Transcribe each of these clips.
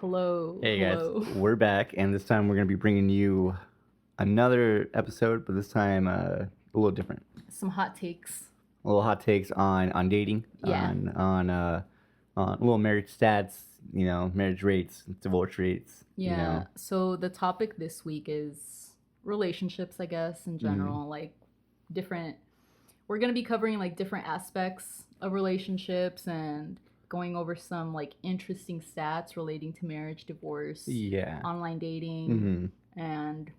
Hello. Hey guys, Hello. we're back, and this time we're going to be bringing you another episode, but this time a little different. Some hot takes. A little hot takes on dating, Yeah. on little marriage stats, marriage rates, divorce rates. Yeah. So the topic this week is relationships, I guess, in general. Like different. We're gonna be covering like different aspects of relationships and going over some like interesting stats relating to marriage, divorce, online dating, and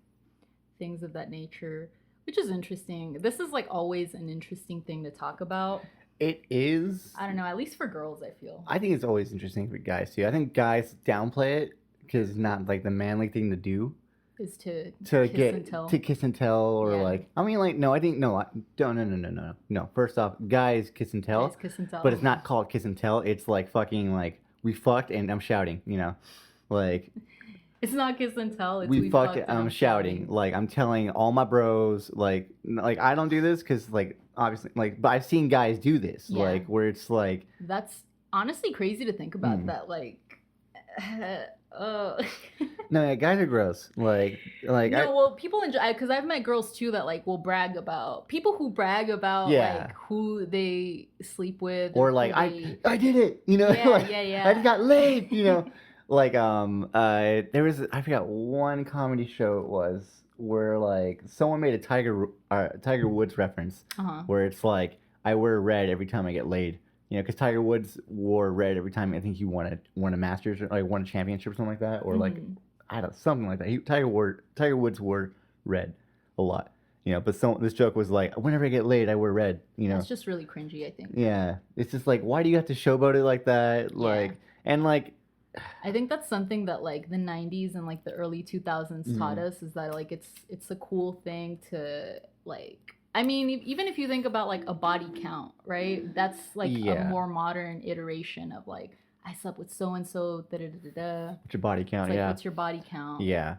things of that nature, which is interesting. This is like always an interesting thing to talk about. It is. I don't know, at least for girls, I feel. I think it's always interesting for guys too. I think guys downplay it because it's not like the manly thing to do. Is to kiss and tell, or like, I mean, like, no, I think no. First off, guys kiss and tell, but it's not called kiss and tell. It's like fucking like we fucked and I'm shouting, like it's not kiss and tell. It's we fucked and I'm shouting. Like I'm telling all my bros, like I don't do this because like obviously like, but I've seen guys do this, like where it's like that's honestly crazy to think about that, like. No, yeah, guys are gross. Like well, people enjoy because I've met girls too that like will brag about people who brag about like who they sleep with, or like I did it, yeah. I just got laid, like there was I forgot one comedy show it was where like someone made a Tiger Woods reference where it's like I wear red every time I get laid. Because Tiger Woods wore red every time I think he won a Masters or like won a championship or something like that, or like I don't something like that. Tiger Woods wore red a lot, But this joke was like, whenever I get laid, I wear red. It's just really cringy, I think. Yeah, it's just like, why do you have to showboat it like that? Like, and like, I think that's something that like the '90s and like the early 2000s taught us is that like it's a cool thing to like. I mean, even if you think about like a body count, right? That's like a more modern iteration of like, I slept with so and so. What's your body count? Like, what's your body count? Yeah.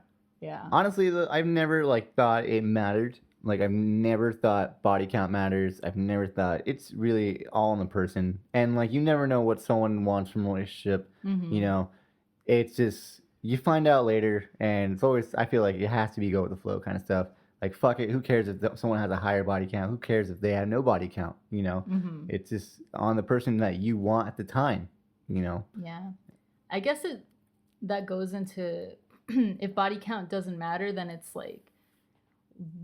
Honestly, I've never like thought it mattered. Like I've never thought body count matters. I've never thought it's really all in the person, and like you never know what someone wants from a relationship. It's just you find out later, and it's always I feel like it has to be go with the flow kind of stuff. Like, fuck it, who cares if someone has a higher body count? Who cares if they have no body count, It's just on the person that you want at the time, Yeah. I guess that goes into, if body count doesn't matter, then it's like,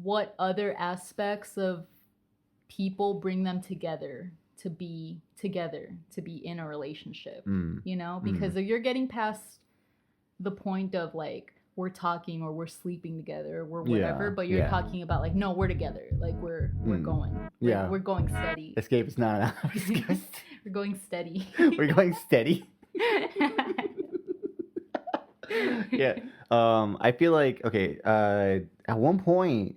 what other aspects of people bring them together to be in a relationship, Because if you're getting past the point of, like, we're talking or we're sleeping together or we're whatever, but you're talking about like, no, we're together, like we're going, we're going steady. Escape is not an option. We're going steady. We're going steady. Yeah. I feel like at one point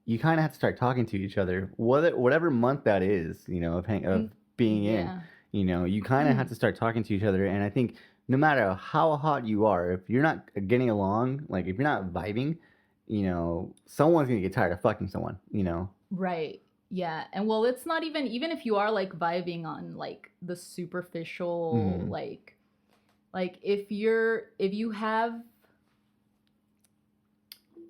you kind of have to start talking to each other, whatever month that is, of being in, you kind of have to start talking to each other, and I think. No matter how hot you are, if you're not getting along, like if you're not vibing, someone's gonna get tired of fucking someone, Right. Yeah. And well, it's not even if you are like vibing on like the superficial, like if you have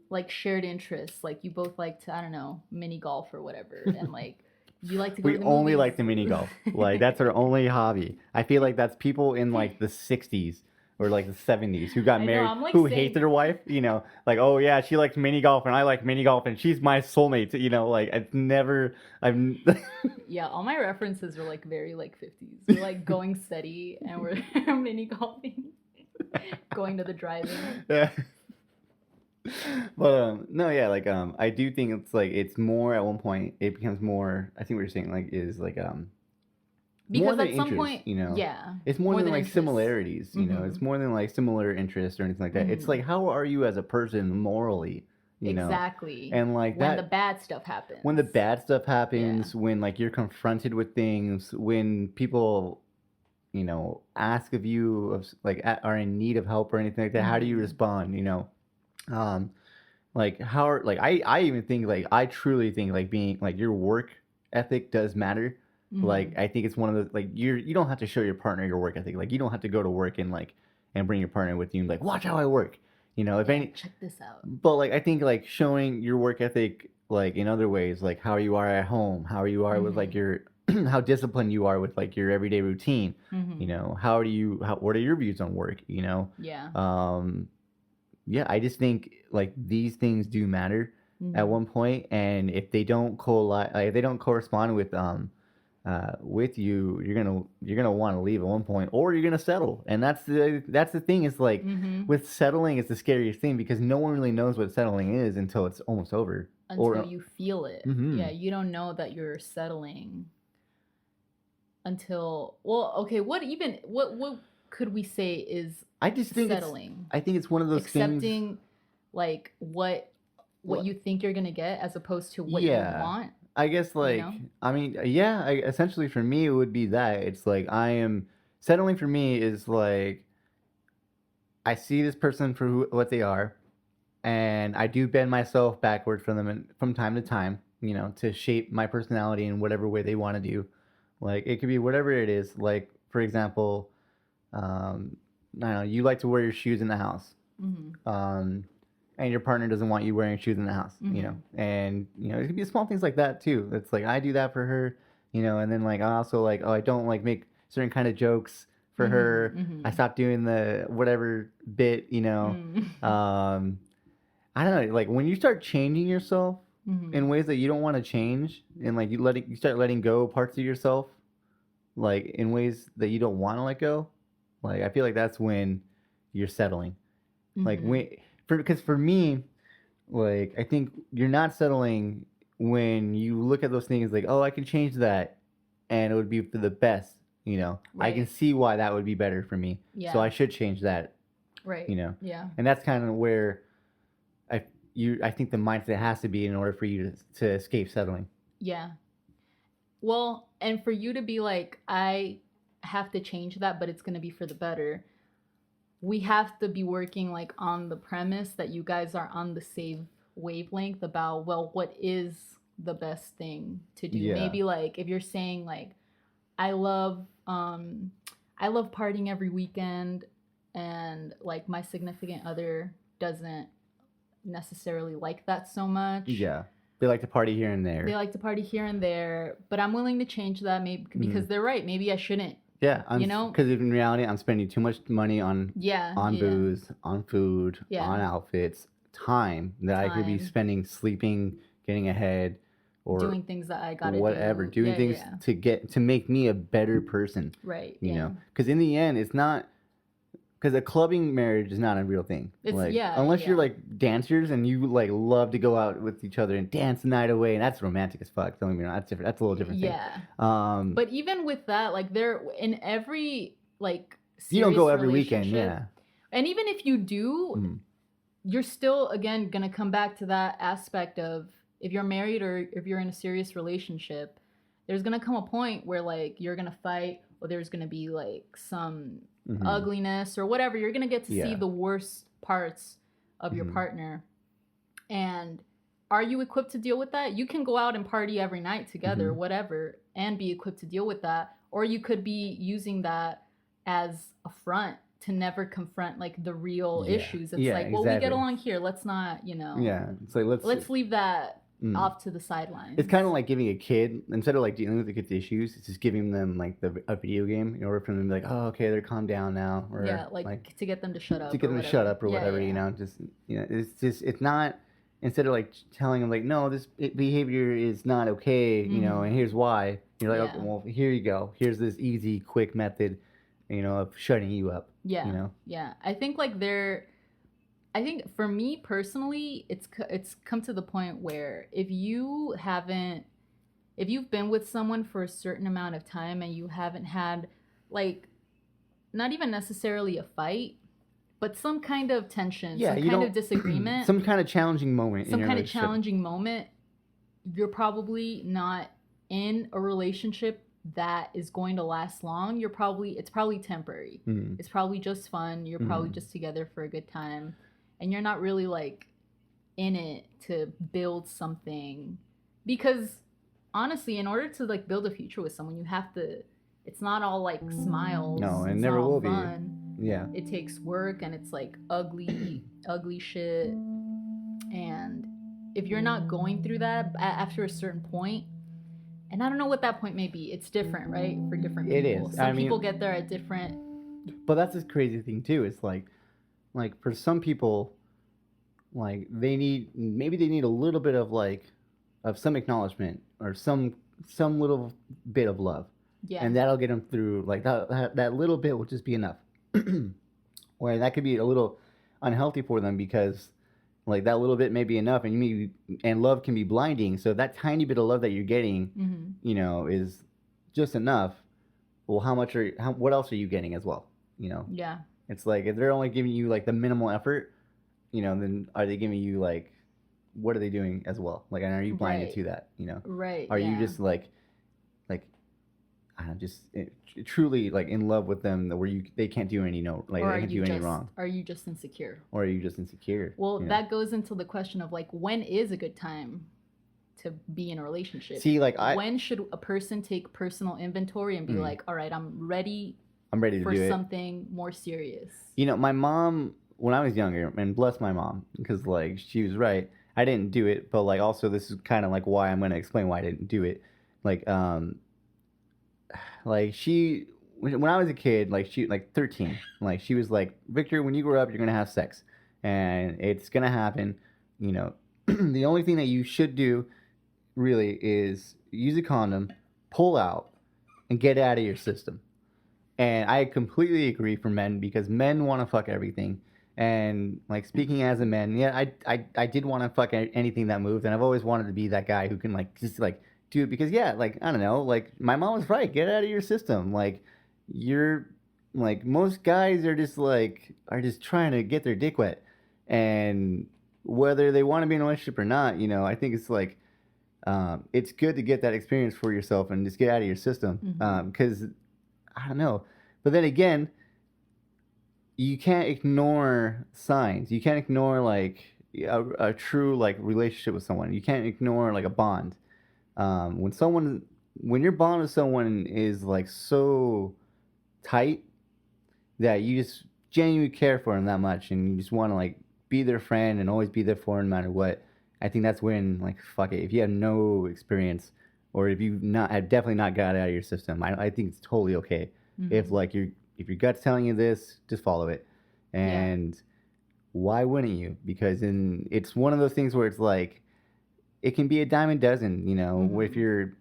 like shared interests, like you both like to, I don't know, mini golf or whatever, and like you like to go to the movies. Only like the mini golf. Like that's our only hobby. I feel like that's people in like the 60s or like the 70s who got married, who hate their wife, like, oh yeah, she likes mini golf and I like mini golf and she's my soulmate, like Yeah, all my references are like very like 50s. We're like going steady and we're mini golfing, going to the drive-in. Yeah. But no, yeah, like I do think it's like it's more at one point it becomes more. I think what you're saying like is like because at some interest, point, it's more than like interest. Similarities, it's more than like similar interests or anything like that. It's like how are you as a person morally, exactly, and like when the bad stuff happens. When the bad stuff happens, when like you're confronted with things, when people, ask of you of like are in need of help or anything like that, how do you respond, like how like I even think like I truly think like being like your work ethic does matter. Like I think it's one of the like you don't have to show your partner your work ethic. Like you don't have to go to work and like and bring your partner with you and like, watch how I work. You know, if any, check this out. but like I think like showing your work ethic like in other ways, like how you are at home, how you are with like your how disciplined you are with like your everyday routine. You know, what are your views on work? You know, yeah, I just think like these things do matter at one point, and if they don't if they don't correspond with you, you're gonna want to leave at one point, or you're gonna settle, and that's the thing is like with settling, it's the scariest thing because no one really knows what settling is until it's almost over, until you feel it. Yeah, you don't know that you're settling until what could we say is I just think settling? I think it's one of those accepting things, like what you think you're gonna get as opposed to what you want. I guess like I mean essentially for me it would be that it's like I am settling for me is like I see this person for what they are, and I do bend myself backward from them from time to time, you know, to shape my personality in whatever way they want to do. Like it could be whatever it is. Like for example, I don't know, you like to wear your shoes in the house, and your partner doesn't want you wearing shoes in the house, you know, and you know it could be small things like that too. It's like I do that for her, you know, and then like I also like I don't like make certain kind of jokes for her. I stopped doing the whatever bit, you know. I don't know, like when you start changing yourself in ways that you don't want to change, and like you start letting go parts of yourself, like in ways that you don't want to let go, like I feel like that's when you're settling. Like because for me, like I think you're not settling when you look at those things like, oh, I can change that, and it would be for the best. You know, I can see why that would be better for me. So I should change that. Right. You know. Yeah. And that's kind of where I think the mindset has to be in order for you to escape settling. Yeah. Well, and for you to be like, I have to change that, but it's going to be for the better. We have to be working like on the premise that you guys are on the same wavelength about, well, what is the best thing to do? Maybe like if you're saying like, I love partying every weekend, and like my significant other doesn't necessarily like that so much. Yeah. They like to party here and there. But I'm willing to change that maybe because they're right. Maybe I shouldn't. Yeah, you know? Because in reality, I'm spending too much money on booze, on food, on outfits, time that I could be spending sleeping, getting ahead, or doing things that I gotta doing things to make me a better person. Right. You know? Because in the end, it's not... Because a clubbing marriage is not a real thing. Unless you're like dancers and you like love to go out with each other and dance the night away, and that's romantic as fuck. Don't get me wrong, that's different. That's a little different thing. But even with that, like there in every like you don't go every weekend, and even if you do, you're still again gonna come back to that aspect of if you're married or if you're in a serious relationship, there's gonna come a point where like you're gonna fight, or there's gonna be like some ugliness or whatever. You're gonna get to see the worst parts of your partner, and are you equipped to deal with that? You can go out and party every night together, whatever, and be equipped to deal with that, or you could be using that as a front to never confront like the real issues. It's like, well, we get along here, let's not, you know, it's like let's leave that off to the sidelines. It's kind of like giving a kid, instead of like dealing with the kid's issues, it's just giving them like a video game in order for them to be like, oh, okay, they're calmed down now, or like to get them to shut up, or whatever, you know. Just, you know, it's not, instead of like telling them like, no, this behavior is not okay, you know, and here's why. You're like, okay, well, here you go. Here's this easy, quick method, you know, of shutting you up. Yeah. You know. Yeah. I think for me personally, it's come to the point where if you've been with someone for a certain amount of time and you haven't had like not even necessarily a fight, but some kind of tension, some kind of disagreement, some kind of challenging moment, you're probably not in a relationship that is going to last long. It's probably temporary. It's probably just fun. You're probably just together for a good time. And you're not really like in it to build something, because honestly, in order to like build a future with someone, you have to. It's not all like smiles. No, it it's never not all will fun. Yeah. It takes work, and it's like ugly shit. And if you're not going through that after a certain point, and I don't know what that point may be, it's different, right, for different It people. is. Some I mean, people get there at different. But that's this crazy thing too. It's like for some people, like they need a little bit of some acknowledgement or some little bit of love, Yeah. and that'll get them through. Like that little bit will just be enough. Or that could be a little unhealthy for them because like that little bit may be enough, and love can be blinding. So that tiny bit of love that you're getting, is just enough. Well, what else are you getting as well? Yeah. It's like if they're only giving you like the minimal effort, then are they giving you like, what are they doing as well? Like, and are you blinded to that? Right. Are you just like I don't know, just truly like in love with them where they can't do any they can't do any wrong? Are you just insecure? Or are you just insecure? Well, that goes into the question of like, when is a good time to be in a relationship? See, like when should a person take personal inventory and be like, all right, I'm ready to for do something more serious? My mom, when I was younger, and bless my mom, because like she was right, I didn't do it, but like also this is kind of like why I'm going to explain why I didn't do it. Like she, when I was a kid, like she, like 13, like she was like, Victor, when you grow up, you're gonna have sex, and it's gonna happen. The only thing that you should do, really, is use a condom, pull out, and get it out of your system. And I completely agree for men because men want to fuck everything. And like speaking as a man, yeah, I did want to fuck anything that moved, and I've always wanted to be that guy who can like just like do it because like I don't know, like my mom was right, get it out of your system. Like you're like most guys are just trying to get their dick wet, and whether they want to be in a relationship or not, I think it's like it's good to get that experience for yourself and just get out of your system because I don't know, but then again, you can't ignore signs. You can't ignore like a true like relationship with someone. You can't ignore like a bond. When your bond with someone is like so tight that you just genuinely care for them that much and you just want to like be their friend and always be there for them no matter what, I think that's when like fuck it. If you have no experience or if you have definitely not got it out of your system, I think it's totally okay. If like if your gut's telling you this, just follow it. And why wouldn't you? Because it's one of those things where it's like it can be a dime a dozen,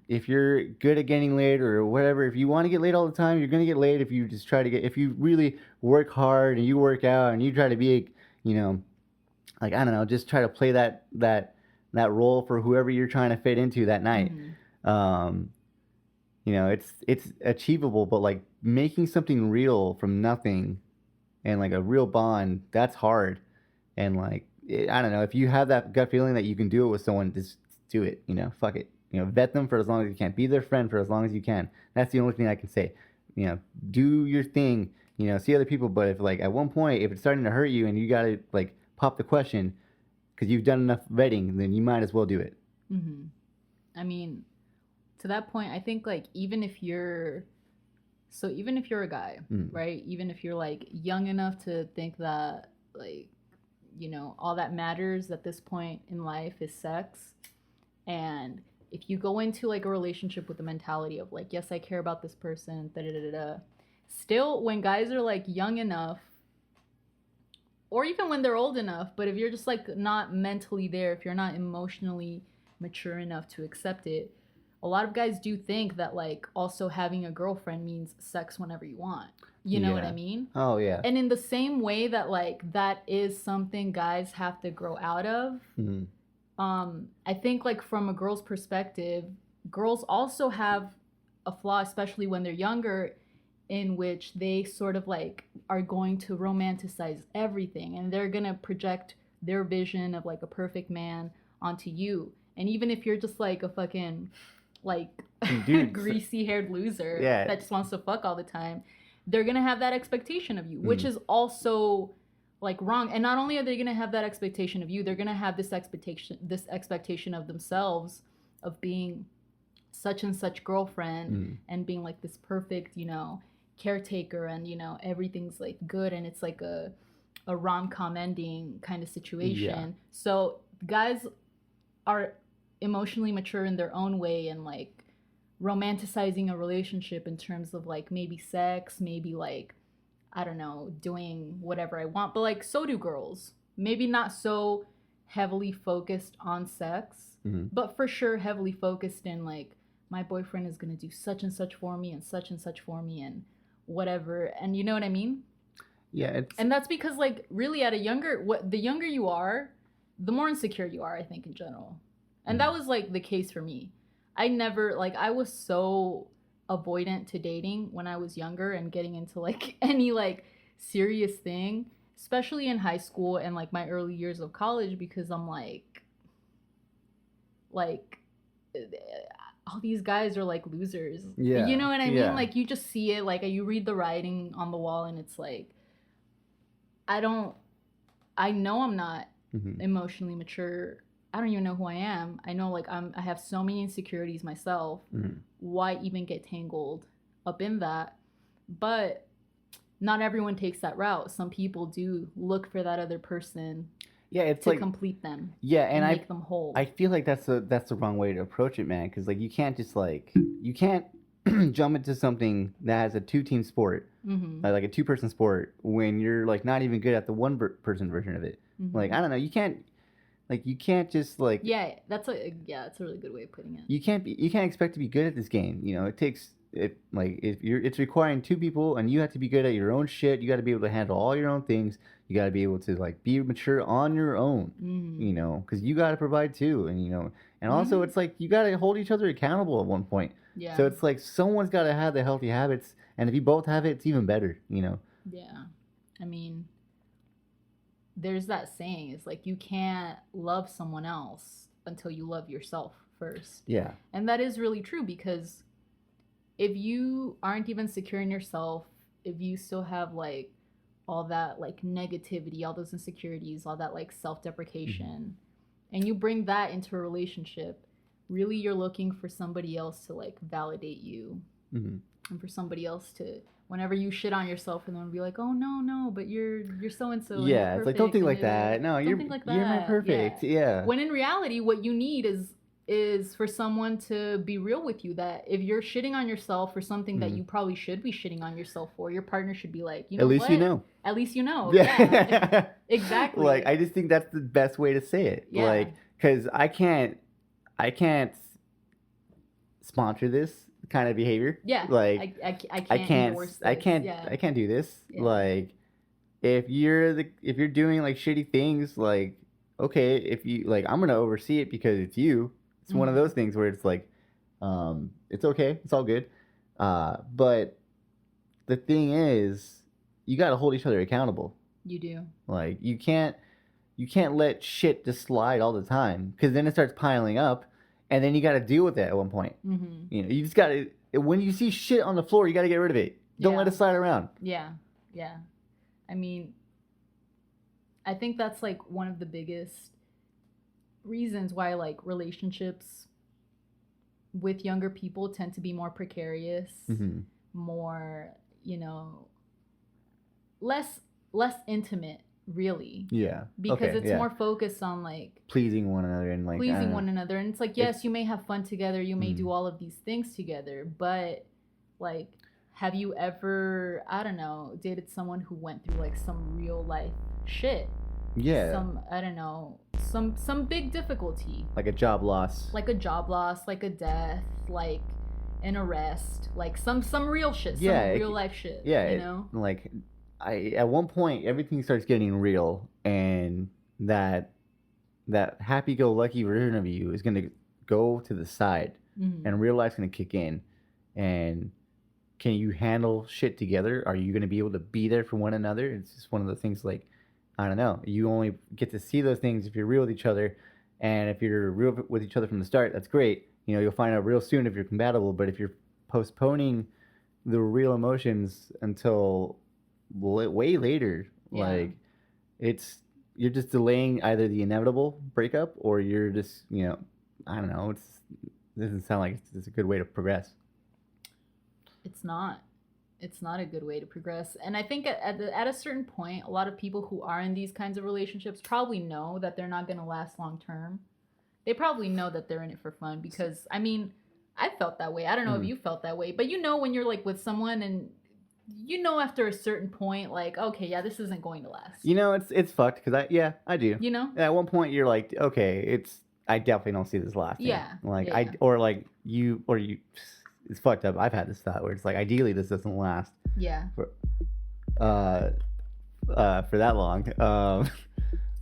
if you're good at getting laid or whatever. If you want to get laid all the time, you're gonna get laid. If you just if you really work hard and you work out and you try to be, like I don't know, just try to play that role for whoever you're trying to fit into that night. It's achievable, but like making something real from nothing and like a real bond, that's hard. And like I don't know, if you have that gut feeling that you can do it with someone, just do it. Fuck it. Vet them for as long as you can. Be their friend for as long as you can. That's the only thing I can say. Do your thing. See other people. But if like at one point, if it's starting to hurt you and you gotta like pop the question because you've done enough vetting, then you might as well do it. I mean, to that point, I think like even if you're a guy, right? Even if you're like young enough to think that like, all that matters at this point in life is sex. And if you go into like a relationship with the mentality of like, yes, I care about this person, still when guys are like young enough, or even when they're old enough, but if you're just like not mentally there, if you're not emotionally mature enough to accept it, a lot of guys do think that like also having a girlfriend means sex whenever you want. You know what I mean? Oh, yeah. And in the same way that like that is something guys have to grow out of, I think like from a girl's perspective, girls also have a flaw, especially when they're younger, in which they sort of like are going to romanticize everything and they're going to project their vision of like a perfect man onto you. And even if you're just like a fucking like greasy haired loser that just wants to fuck all the time, they're gonna have that expectation of you, which is also like wrong. And not only are they gonna have that expectation of you, they're gonna have this expectation of themselves of being such and such girlfriend and being like this perfect, caretaker and, you know, everything's like good and it's like a rom-com ending kind of situation. So guys are emotionally mature in their own way and like romanticizing a relationship in terms of like maybe sex, maybe like, I don't know, doing whatever I want. But like, so do girls. Maybe not so heavily focused on sex, but for sure heavily focused in like, my boyfriend is going to do such and such for me and such for me and whatever. And you know what I mean? Yeah. And that's because like really at a younger, the younger you are, the more insecure you are, I think, in general. And that was like the case for me. I never, like, I was so avoidant to dating when I was younger and getting into like any like serious thing, especially in high school and like my early years of college, because I'm like all these guys are like losers. Yeah. You know what I mean? Like you just see it, like you read the writing on the wall and it's like, I know I'm not emotionally mature. I don't even know who I am. I know like I have so many insecurities myself. Why even get tangled up in that? But not everyone takes that route. Some people do look for that other person it's to like, complete them. and make them whole. I feel like that's the wrong way to approach it, man. Because like you can't just like you can't jump into something that has a 2-team sport, like a 2-person sport, when you're like not even good at the 1-person version of it. Like I don't know, you can't just like that's a really good way of putting it. You can't expect to be good at this game. You know, it takes it like if you're it's requiring 2 people and you have to be good at your own shit. You got to be able to handle all your own things. You got to be able to like be mature on your own. You know, because you got to provide too, and you know, and also it's like you got to hold each other accountable at one point. Yeah. So it's like someone's got to have the healthy habits, and if you both have it, it's even better. You know. Yeah, I mean, there's that saying, it's like you can't love someone else until you love yourself first. Yeah. And that is really true, because if you aren't even secure in yourself, if you still have like all that like negativity, all those insecurities, all that like self-deprecation, and you bring that into a relationship, really you're looking for somebody else to like validate you, and for somebody else to, whenever you shit on yourself, and then be like, oh no, but you're so and so. Yeah, it's like, don't think like that. No, you're think like that. You're not perfect. Yeah. When in reality, what you need is for someone to be real with you, that if you're shitting on yourself for something that you probably should be shitting on yourself for, your partner should be like, you know, at least what? you know. At least you know. Yeah. Exactly. Like I just think that's the best way to say it. Yeah. Like, because I can't sponsor this kind of behavior. Yeah. Like I can't endorse this. I can't do this. Yeah. Like if you're doing like shitty things, like okay, if you like, I'm gonna oversee it because it's you. It's one of those things where it's like, it's okay, it's all good. But the thing is, you got to hold each other accountable. You do. Like you can't let shit just slide all the time, because then it starts piling up, and then you got to deal with it at one point. You know, you just got to, when you see shit on the floor, you got to get rid of it. Don't let it slide around. Yeah. I mean, I think that's like one of the biggest reasons why like relationships with younger people tend to be more precarious, more, you know, less intimate, really. Yeah. Because it's more focused on like pleasing one another and like pleasing one another. And it's like, yes, you may have fun together, you may do all of these things together, but like, have you ever, I don't know, dated someone who went through like some real life shit? Yeah. Some, I don't know, some big difficulty. Like a job loss. Like a death, like an arrest, like some real shit, some real life shit. Yeah. You know? Like at one point everything starts getting real, and that happy-go-lucky version of you is gonna go to the side, and real life's gonna kick in. And can you handle shit together? Are you gonna be able to be there for one another? It's just one of the things, like, I don't know. You only get to see those things if you're real with each other, and if you're real with each other from the start, that's great. You know, you'll find out real soon if you're compatible. But if you're postponing the real emotions until way later, like, you're just delaying either the inevitable breakup, or you're just, you know, I don't know. It doesn't sound like it's a good way to progress. It's not. it's not a good way to progress. And I think at a certain point, a lot of people who are in these kinds of relationships probably know that they're not going to last long term. They probably know that they're in it for fun because, I mean, I felt that way. I don't know if you felt that way, but you know when you're like with someone and you know after a certain point, like, okay, yeah, this isn't going to last. You know, it's fucked because I do. You know? At one point, you're like, okay, I definitely don't see this lasting. Yeah. Like yeah. or like you. It's fucked up. I've had this thought where it's like, ideally, this doesn't last. Yeah. For that long.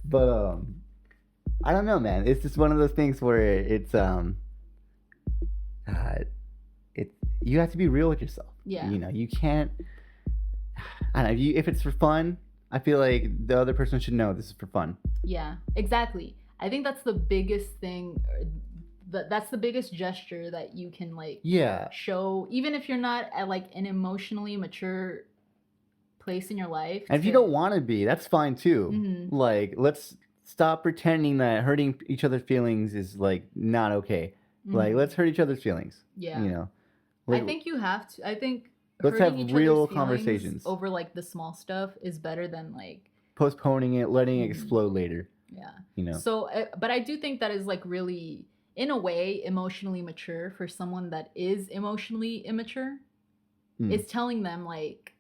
But I don't know, man. It's just one of those things where it's you have to be real with yourself. Yeah. You know, you can't. I don't know. If it's for fun, I feel like the other person should know this is for fun. Yeah, exactly. I think that's the biggest thing. That's the biggest gesture that you can like show, even if you're not at like an emotionally mature place in your life. And if you don't want to be, that's fine too. Mm-hmm. Like, let's stop pretending that hurting each other's feelings is like not okay. Mm-hmm. Like, let's hurt each other's feelings. Yeah. You know. Like, I think you have to. I think let's have real conversations over like the small stuff is better than like postponing it, letting it explode later. Yeah. You know. So, but I do think that is like really, in a way, emotionally mature for someone that is emotionally immature. Is telling them like,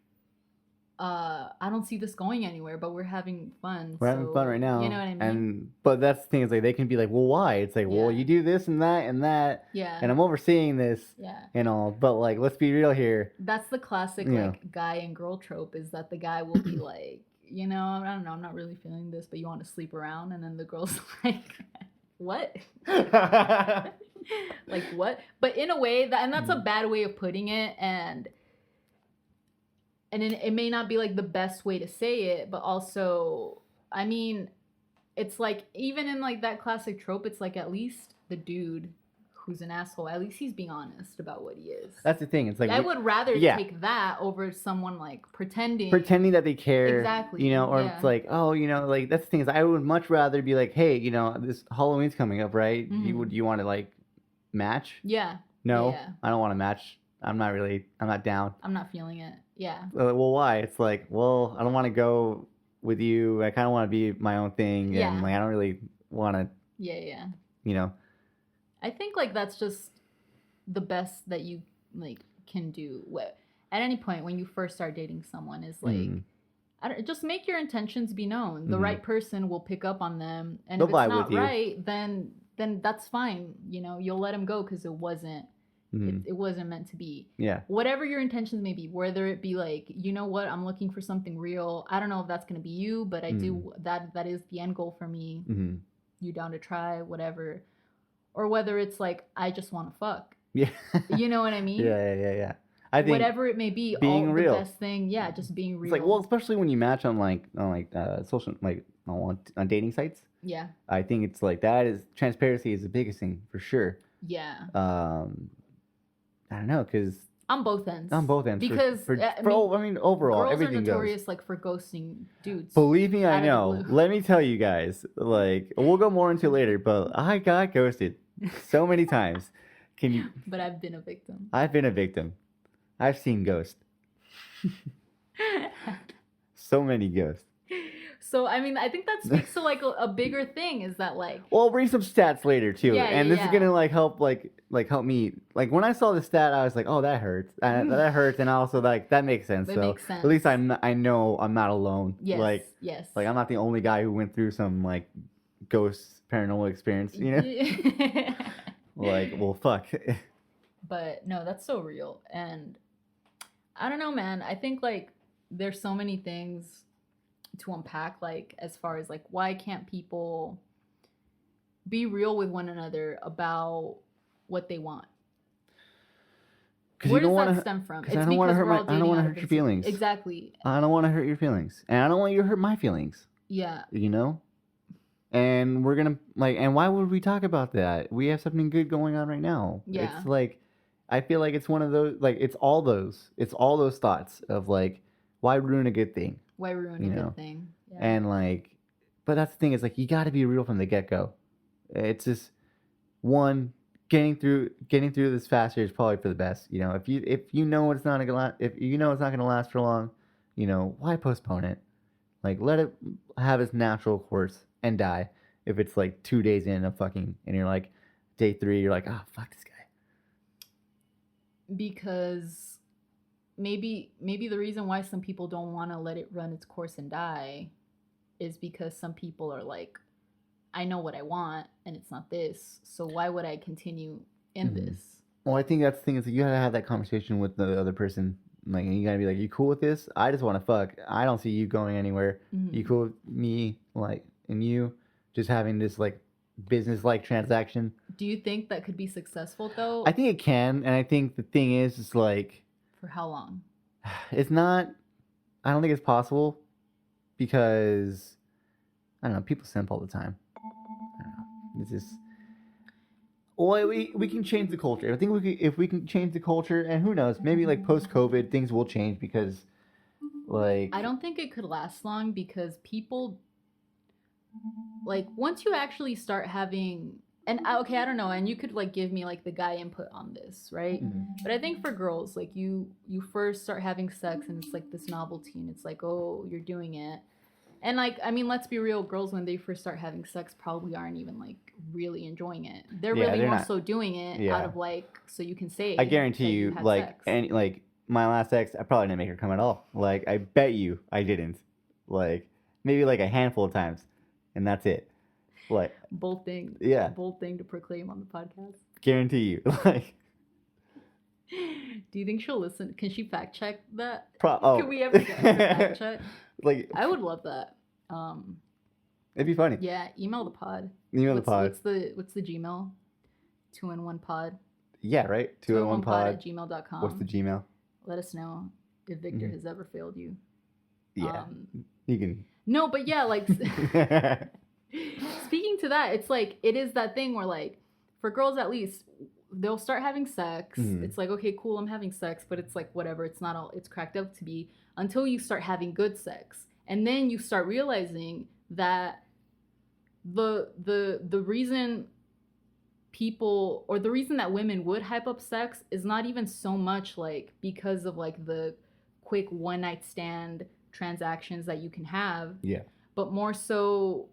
I don't see this going anywhere, but we're having fun. We're having fun right now. You know what I mean? But that's the thing, is like they can be like, well, why? It's like, well, you do this and that and that. Yeah. And I'm overseeing this. Yeah. And all. But like, let's be real here. That's the classic like guy and girl trope, is that the guy will be like, you know, I don't know, I'm not really feeling this, but you want to sleep around, and then the girl's like, what? Like what? But in a way and that's a bad way of putting it, and it may not be like the best way to say it, but also, I mean, it's like, even in like that classic trope, it's like at least the dude who's an asshole, at least he's being honest about what he is. That's the thing. It's like, I would rather take that over someone like pretending that they care. Exactly. You know, or it's like, oh, you know, like that's the thing, is I would much rather be like, hey, you know, this Halloween's coming up, right? Mm-hmm. You want to like match? Yeah. No, yeah. I don't want to match. I'm not down. I'm not feeling it. Yeah. Well, why? It's like, well, I don't want to go with you. I kind of want to be my own thing. And like, I don't really want to. Yeah. You know. I think like that's just the best that you like can do at any point when you first start dating someone, is like, just make your intentions be known. The right person will pick up on them, and if it's not right, then that's fine. You know, you'll let him go because it wasn't meant to be. Yeah. Whatever your intentions may be, whether it be like, you know what, I'm looking for something real. I don't know if that's gonna be you, but I do that is the end goal for me. Mm-hmm. You down to try, whatever. Or whether it's like, I just want to fuck. Yeah. You know what I mean? Yeah. I think whatever it may be, being real. The best thing, just being real. It's like, well, especially when you match on social, like on dating sites. Yeah. I think it's like, transparency is the biggest thing for sure. Yeah. I don't know, because on both ends. Because overall, everything goes. Girls are notorious like for ghosting dudes. Believe me, I know. Let me tell you guys. Like, we'll go more into it later, but I got ghosted so many times. But I've been a victim. I've been a victim. I've seen ghosts. So many ghosts. So, I mean, I think that speaks to like a bigger thing, is that like... Well, I'll bring some stats later too. This is going to like help me. Like when I saw the stat, I was like, oh, that hurts. That hurts. And also like, that makes sense. Makes sense. At least I know I'm not alone. Yes. Like I'm not the only guy who went through some like ghost paranormal experience, you know? Like, well, fuck. But no, that's so real. And I don't know, man. I think like there's so many things to unpack, like as far as like, why can't people be real with one another about what they want? Where does that stem from? It's I don't want to hurt your feelings. Exactly. I don't want to hurt your feelings, and I don't want you to hurt my feelings. Yeah. You know. And we're gonna and why would we talk about that? We have something good going on right now. Yeah. It's like, I feel like it's one of those, like, it's all those thoughts of like, why ruin a good thing? Why ruin a good thing? Yeah. And like, but that's the thing, is like, you got to be real from the get go. It's just, one, getting through this faster is probably for the best. You know, if you know it's not gonna if you know it's not gonna last for long, you know, why postpone it? Like, let it have its natural course and die. If it's like 2 days in of fucking, and you're like, day 3, you're like, oh, fuck this guy. Because maybe the reason why some people don't want to let it run its course and die is because some people are like, I know what I want and it's not this, so why would I continue in this? Well, I think that's the thing is that you gotta have that conversation with the other person. Like, you gotta be like, you cool with this? I just want to fuck. I don't see you going anywhere. You cool with me, like, and you just having this like business-like transaction? Do you think that could be successful though? I think it can, and I think the thing is, it's like, for how long? It's not. I don't think it's possible because I don't know. People simp all the time. I don't know. It's just. Well, we can change the culture. I think if we can change the culture, and who knows, maybe like post-COVID things will change because, like. I don't think it could last long because people. Like once you actually start having, and okay, I don't know, and you could like give me like the guy input on this, right? But I think for girls, like you first start having sex and it's like this novelty and it's like, oh, you're doing it. And like, I mean, let's be real, girls when they first start having sex probably aren't even like really enjoying it. They're really more so doing it out of like, so you can say. I guarantee you, like, sex. And like my last ex, I probably didn't make her come at all. Like, I bet you I didn't. Like, maybe like a handful of times, and that's it. Like, bold thing. Yeah. Bold thing to proclaim on the podcast. Guarantee you. Like. Do you think she'll listen? Can she fact check that? Oh. Can we ever get her to fact check? Like, I would love that. It'd be funny. Yeah, email the pod. Email the pod. What's the Gmail? 2in1pod. Yeah, right. 2in1pod at gmail.com. What's the Gmail? Let us know if Victor has ever failed you. Yeah. You can. No, but yeah, like speaking to that, it's like it is that thing where like for girls at least they'll start having sex. It's like, okay, cool, I'm having sex, but it's like whatever, it's not all it's cracked up to be until you start having good sex. And then you start realizing that the reason people or the reason that women would hype up sex is not even so much like because of like the quick one night stand transactions that you can have. Yeah. But more so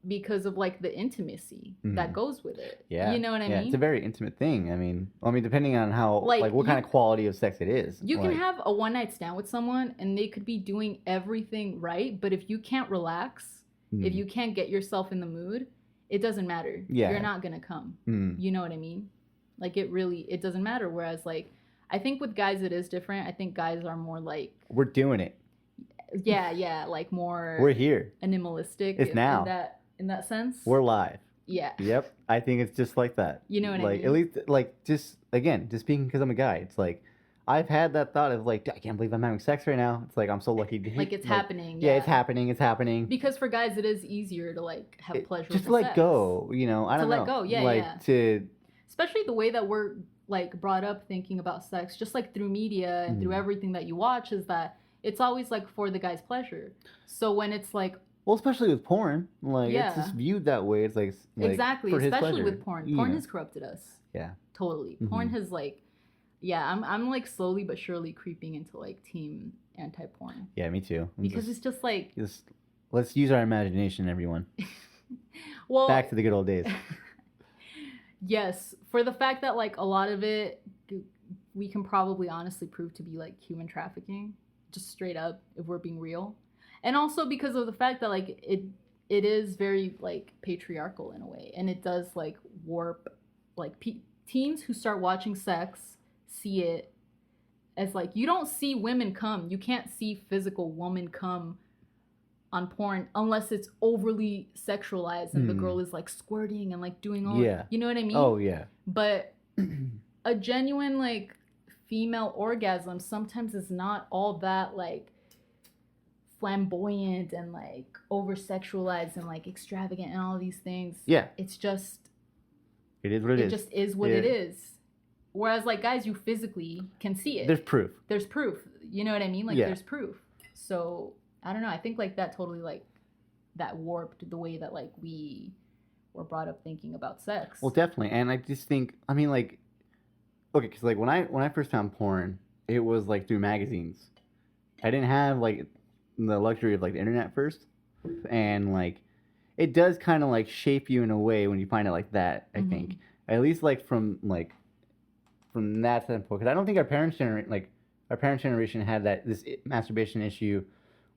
because of like the intimacy that goes with it. Yeah. You know what I mean? It's a very intimate thing. I mean, depending on how, like what kind of quality of sex it is. You can have a one night stand with someone and they could be doing everything right, but if you can't relax, if you can't get yourself in the mood, it doesn't matter. Yeah. You're not going to come. You know what I mean? Like it doesn't matter. Whereas like, I think with guys it is different. I think guys are more like. We're doing it. Yeah, like more. We're here. Animalistic. It's now. In that sense. We're live. Yeah. Yep. I think it's just like that. You know what I mean? At least, like, just speaking because I'm a guy, it's like, I've had that thought of like, I can't believe I'm having sex right now. It's like, I'm so lucky to like it's happening. Yeah, it's happening. Because for guys, it is easier to like have pleasure. Just to let go, I don't know. To let go, yeah. To. Especially the way that we're like brought up thinking about sex, just like through media and through everything that you watch, is that it's always like for the guy's pleasure. So when it's like. Well, especially with porn, like it's just viewed that way. It's like exactly, for his especially pleasure. with porn. Porn has corrupted us. Yeah, totally. Porn has like, I'm like slowly but surely creeping into like team anti-porn. Yeah, me too. Because it's just like, let's use our imagination, everyone. Well, back to the good old days. Yes, for the fact that like a lot of it, we can probably honestly prove to be like human trafficking, just straight up, if we're being real. And also because of the fact that like it is very like patriarchal in a way, and it does like warp like teens who start watching sex see it as like, you don't see women come, you can't see physical woman come on porn unless it's overly sexualized and the girl is like squirting and like doing all you know what I mean? Oh yeah. But a genuine like female orgasm sometimes is not all that like flamboyant and like over sexualized and like extravagant and all these things. Yeah. It's just. It is what it is. It just is what it is. Whereas like guys, you physically can see it. There's proof. There's proof. You know what I mean? Like there's proof. So I don't know. I think like that totally like that warped the way that like we we're brought up thinking about sex. Well, definitely. And I just think, I mean, like, okay, because like when I first found porn, it was like through magazines. I didn't have like the luxury of like the internet first, and like it does kind of like shape you in a way when you find it like that. I think at least like from that standpoint, because I don't think our parents' generation had this masturbation issue,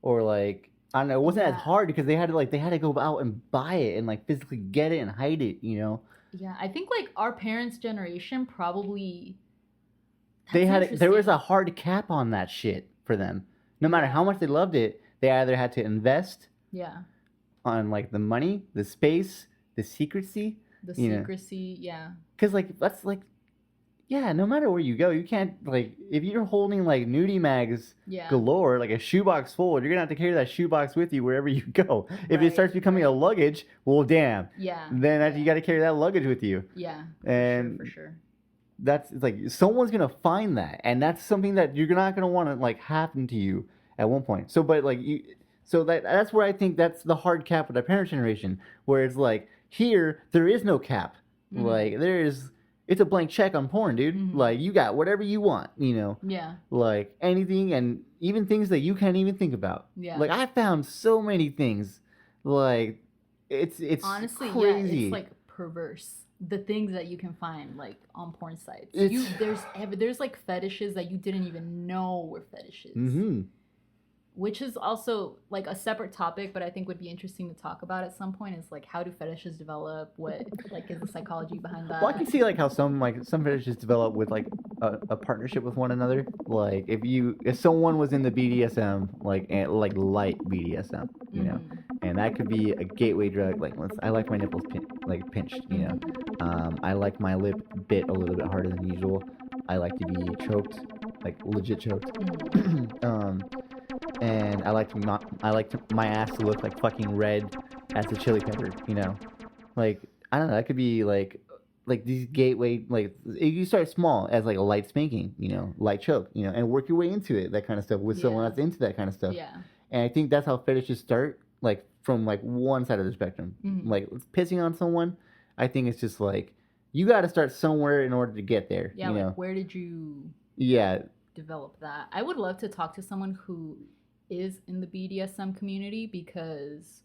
or like I don't know, it wasn't as hard because they had to go out and buy it and like physically get it and hide it, you know. Yeah, I think like our parents' generation probably. There was a hard cap on that shit for them. No matter how much they loved it, they either had to invest on like the money, the space, the secrecy. Yeah. Because like that's like, yeah, no matter where you go, you can't like if you're holding like nudie mags galore, like a shoebox full, you're gonna have to carry that shoebox with you wherever you go. If it starts becoming a luggage, well, damn. Yeah. Then you got to carry that luggage with you. Yeah. And for sure. That's it's like someone's gonna find that, and that's something that you're not gonna want to like happen to you at one point. So, but like that's where I think that's the hard cap with our parents' generation, where it's like here there is no cap, like it's a blank check on porn, dude. Like you got whatever you want, you know. Yeah. Like anything, and even things that you can't even think about. Yeah. Like I found so many things, like it's honestly crazy. It's like perverse. The things that you can find like on porn sites. There's like fetishes that you didn't even know were fetishes. Which is also like a separate topic, but I think would be interesting to talk about at some point. Is like how do fetishes develop? What like is the psychology behind that? Well, I can see like how some fetishes develop with like a partnership with one another. Like if someone was in the BDSM like light BDSM, you know, and that could be a gateway drug. Like I like my nipples pinched, you know. I like my lip bit a little bit harder than usual. I like to be choked, like legit choked. And I like my ass to look like fucking red as a chili pepper, you know. Like I don't know, that could be like these gateway you start small as like a light spanking, you know, light choke, you know, and work your way into it, that kind of stuff with someone that's into that kind of stuff. Yeah. And I think that's how fetishes start, like from like one side of the spectrum. Like pissing on someone, I think it's just like you got to start somewhere in order to get there. Yeah, you like know? Where did you develop that? I would love to talk to someone who is in the BDSM community because,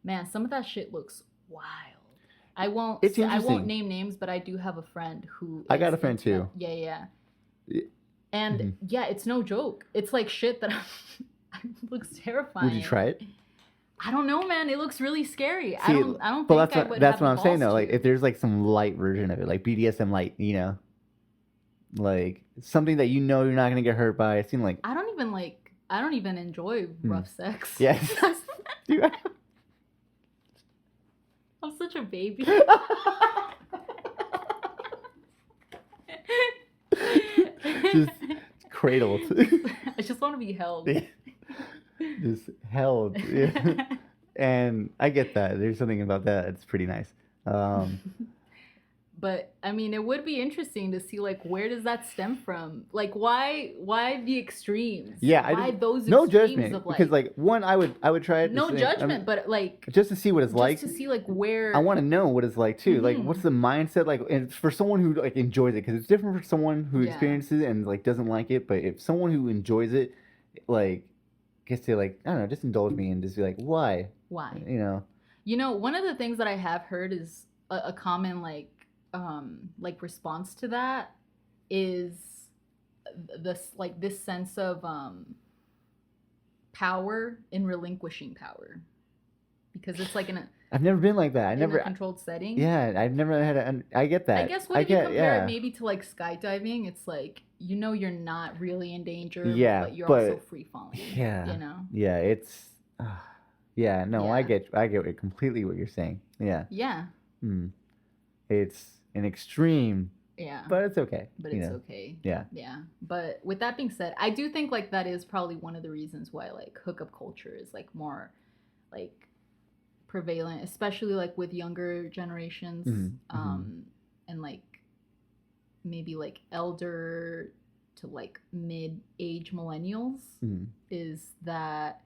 man, some of that shit looks wild. I won't name names, but I do have a friend who. I got a friend too. Yeah. And it's no joke. It's like shit that looks terrifying. Would you try it? I don't know, man. It looks really scary. See, I don't think I would. That's what I'm saying though. Like if there's like some light version of it, like BDSM light, you know, like something that you know you're not gonna get hurt by. It seemed like I don't even enjoy rough sex. Yes. Dude, I'm such a baby. Just cradled. I just want to be held. Just held. Yeah. And I get that. There's something about that. It's pretty nice. But I mean, it would be interesting to see like where does that stem from? Like why the extremes? Yeah, why those extremes no judgment of like because like one I would try it. No judgment, but like just to see what it's like. Just to see like where I want to know what it's like too. Like what's the mindset like? And for someone who like enjoys it, because it's different for someone who experiences it and like doesn't like it. But if someone who enjoys it, like gets to like I don't know, just indulge me and just be like, why? You know, one of the things that I have heard is a common like response to that is this sense of power in relinquishing power, because it's like I've never been like that. A controlled setting. Yeah, I've never had I get that. I guess if you compare it maybe to like skydiving, it's like you know you're not really in danger, but you're also free falling. Yeah, you know. Yeah, it's. I get completely what you're saying. Yeah. Yeah. It's an extreme. Yeah. But it's okay. But it's okay. Yeah. Yeah. But with that being said, I do think like that is probably one of the reasons why like hookup culture is like more like prevalent, especially like with younger generations, and like maybe like elder to like mid-age millennials, is that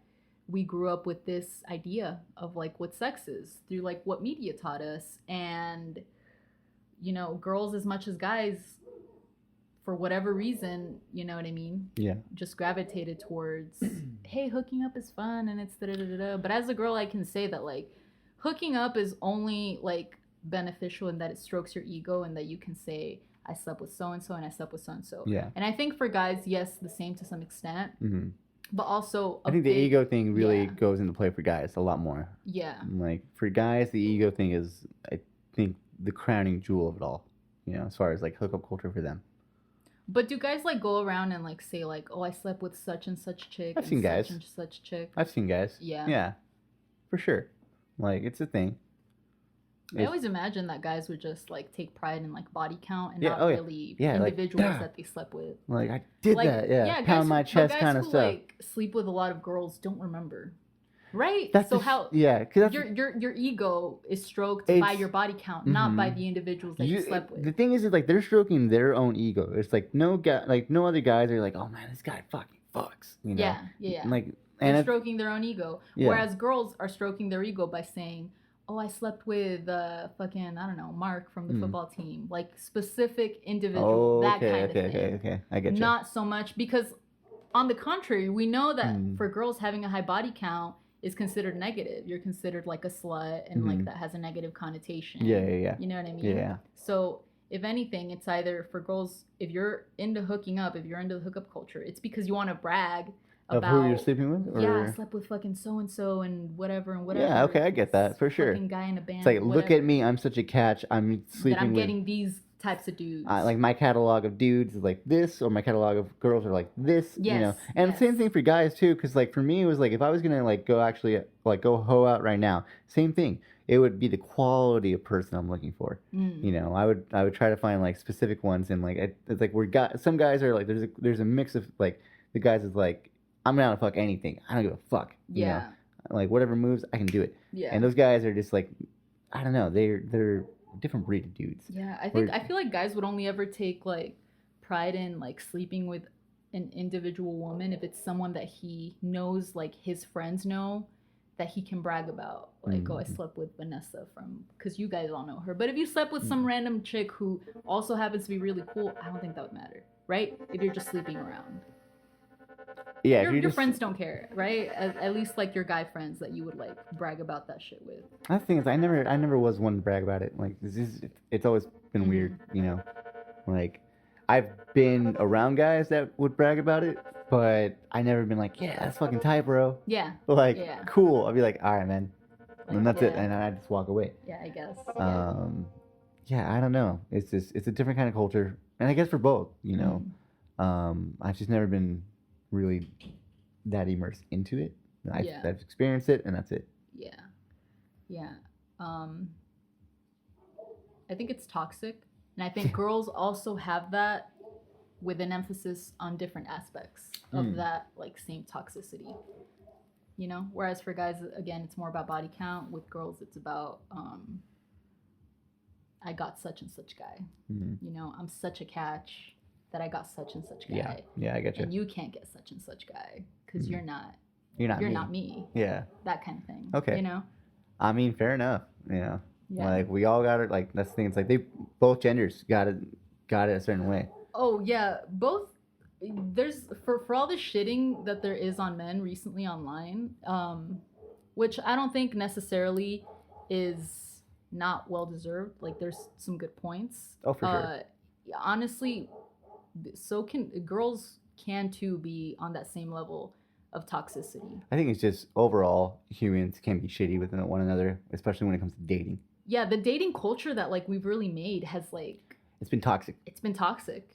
we grew up with this idea of like what sex is through like what media taught us. And you know, girls as much as guys, for whatever reason, you know what I mean, Yeah. just gravitated towards hey, hooking up is fun and it's da da da da. But as a girl, I can say that like hooking up is only like beneficial in that it strokes your ego and that you can say I slept with so and so and I slept with so and so. Yeah. And I think for guys, yes, the same to some extent. Mm-hmm. But also, I think the ego thing really yeah. goes into play for guys a lot more. Yeah. Like for guys, the ego thing is, I think, the crowning jewel of it all. You know, as far as like hookup culture for them. But do guys like go around and like say like, oh, I slept with such and such chick? I've seen guys. Such and such chick. I've seen guys. Yeah. Yeah. For sure. Like it's a thing. I always imagine that guys would just like take pride in like body count and Yeah, not oh, yeah. really Yeah, like, individuals "Duh." that they slept with. Like I did Like, that. Yeah. guys Pound my but chest guys kind of who, stuff. like sleep with a lot of girls don't remember, right? That's so the how yeah, because your ego is stroked by It's- your body count, not by Mhm. the individuals that you slept with. The thing is like they're stroking their own ego. It's like no guy, like no other guys are like, oh man, this guy fucking fucks. You know? Yeah. Like They're and stroking their own ego, Yeah. whereas girls are stroking their ego by saying, "Oh, I slept with fucking I don't know Mark from the football team," like specific individual, oh, that okay, kind okay, of thing. okay. I get you. Not so much because, on the contrary, we know that Mm. for girls having a high body count is considered negative. You're considered like a slut, and like that has a negative connotation. Yeah. You know what I mean? Yeah. So if anything, it's either for girls, if you're into hooking up, if you're into the hookup culture, it's because you want to brag Of about who you're sleeping with? Or... yeah, I slept with fucking so and so and whatever and whatever. Yeah, okay, I get that for sure. Fucking guy in a band. It's like, look whatever, at me, I'm such a catch. I'm sleeping that I'm with. getting these types of dudes. Like my catalog of dudes is like this, or my catalog of girls are like this. Yes, you know, and yes. same thing for guys too. Because like for me, it was like if I was gonna like go hoe out right now, same thing. It would be the quality of person I'm looking for. You know, I would try to find like specific ones, and like it's like some guys are like there's a mix of like the guys is like I'm down to fuck anything. I don't give a fuck. You know? Like whatever moves, I can do it. Yeah. And those guys are just like, I don't know, they're different breed of dudes. Yeah, I feel like guys would only ever take like pride in like sleeping with an individual woman if it's someone that he knows, like his friends know, that he can brag about. Like, oh, I slept with Vanessa because you guys all know her. But if you slept with some random chick who also happens to be really cool, I don't think that would matter, right? If you're just sleeping around. Yeah, your friends don't care, right? At least like your guy friends that you would like brag about that shit with. The thing is, I never was one to brag about it. Like it's always been weird, you know. Like I've been around guys that would brag about it, but I never been like, yeah, that's fucking tight, bro. Yeah. Like yeah. cool. I'd be like, all right, man, like, and that's it, and I just walk away. Yeah, I guess. Yeah, I don't know. It's a different kind of culture, and I guess for both, you know. I've just never been really that immersed into it. I've experienced it, and that's it. Yeah. I think it's toxic, and I think girls also have that with an emphasis on different aspects of that like same toxicity. You know, whereas for guys, again, it's more about body count. With girls, it's about I got such and such guy. You know, I'm such a catch that I got such and such guy. Yeah, I get you. And you can't get such and such guy because you're not me. Yeah. That kind of thing. Okay. You know? I mean, fair enough. Yeah. Yeah. Like we all got it. Like that's the thing. It's like both genders got it a certain way. Oh yeah, both. There's for all the shitting that there is on men recently online, which I don't think necessarily is not well deserved. Like there's some good points. Oh, for sure. Honestly, so can girls too be on that same level of toxicity. I think it's just overall humans can be shitty with one another, especially when it comes to dating. Yeah, the dating culture that like we've really made has like it's been toxic.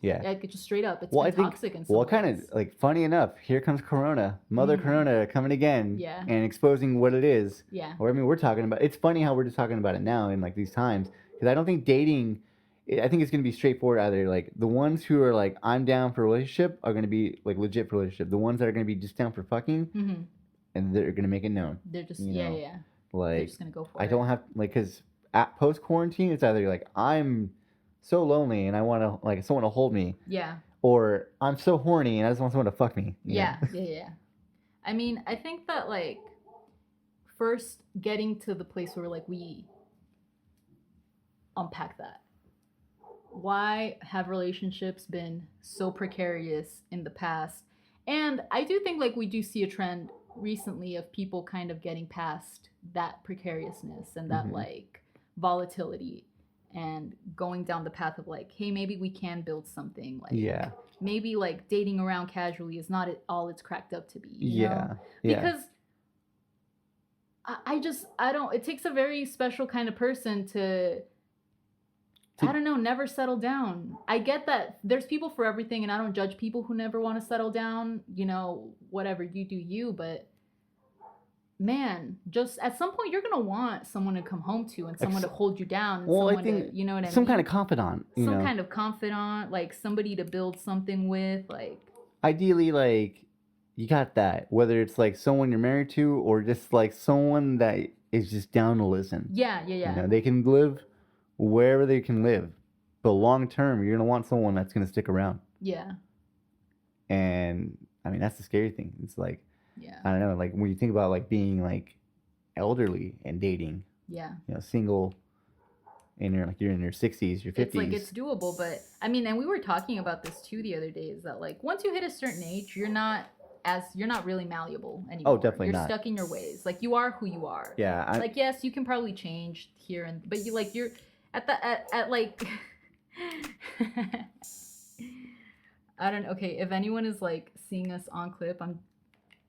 Yeah, like just straight up, been toxic in some ways. Kind of like funny enough, here comes Corona, Mother Corona coming again, and exposing what it is. Yeah. Or I mean, we're talking about. It's funny how we're just talking about it now in like these times because I don't think dating. I think it's going to be straightforward. Either like the ones who are like I'm down for a relationship are going to be like legit for a relationship. The ones that are going to be just down for fucking, and they're going to make it known. They're just you know? yeah. Like they're just going to go for it. I don't have like because at post quarantine it's either like I'm so lonely and I want to like someone to hold me. Yeah. Or I'm so horny and I just want someone to fuck me. Yeah. I mean, I think that like first getting to the place where like we unpack that. Why have relationships been so precarious in the past? And I do think like we do see a trend recently of people kind of getting past that precariousness and that Mhm. like volatility and going down the path of like, hey, maybe we can build something like Yeah. maybe like dating around casually is not all it's cracked up to be, you know? Yeah. Yeah. Because I just I don't it takes a very special kind of person to I don't know, never settle down. I get that there's people for everything and I don't judge people who never want to settle down, you know, whatever you do you, but man, just at some point you're going to want someone to come home to and someone to hold you down and Well, I someone think to, you know what I some mean? kind of confidant, you Some know. kind of confidant, like somebody to build something with, like Ideally, like you got that, whether it's like someone you're married to or just like someone that is just down to listen. yeah. You know, they can live wherever they can live, but long term, you're gonna want someone that's gonna stick around. Yeah. And I mean, that's the scary thing. It's like, Yeah. I don't know, like when you think about like being like elderly and dating, Yeah. you know, single, and you're in your 60s, your 50s. It's like it's doable, but I mean, and we were talking about this too the other day. Is that like once you hit a certain age, you're not really malleable anymore. Oh, definitely you're not. stuck in your ways. Like you are who you are. Yeah. Like yes, you can probably change here and but you like you're at like I don't know. Okay, if anyone is like seeing us on clip, I'm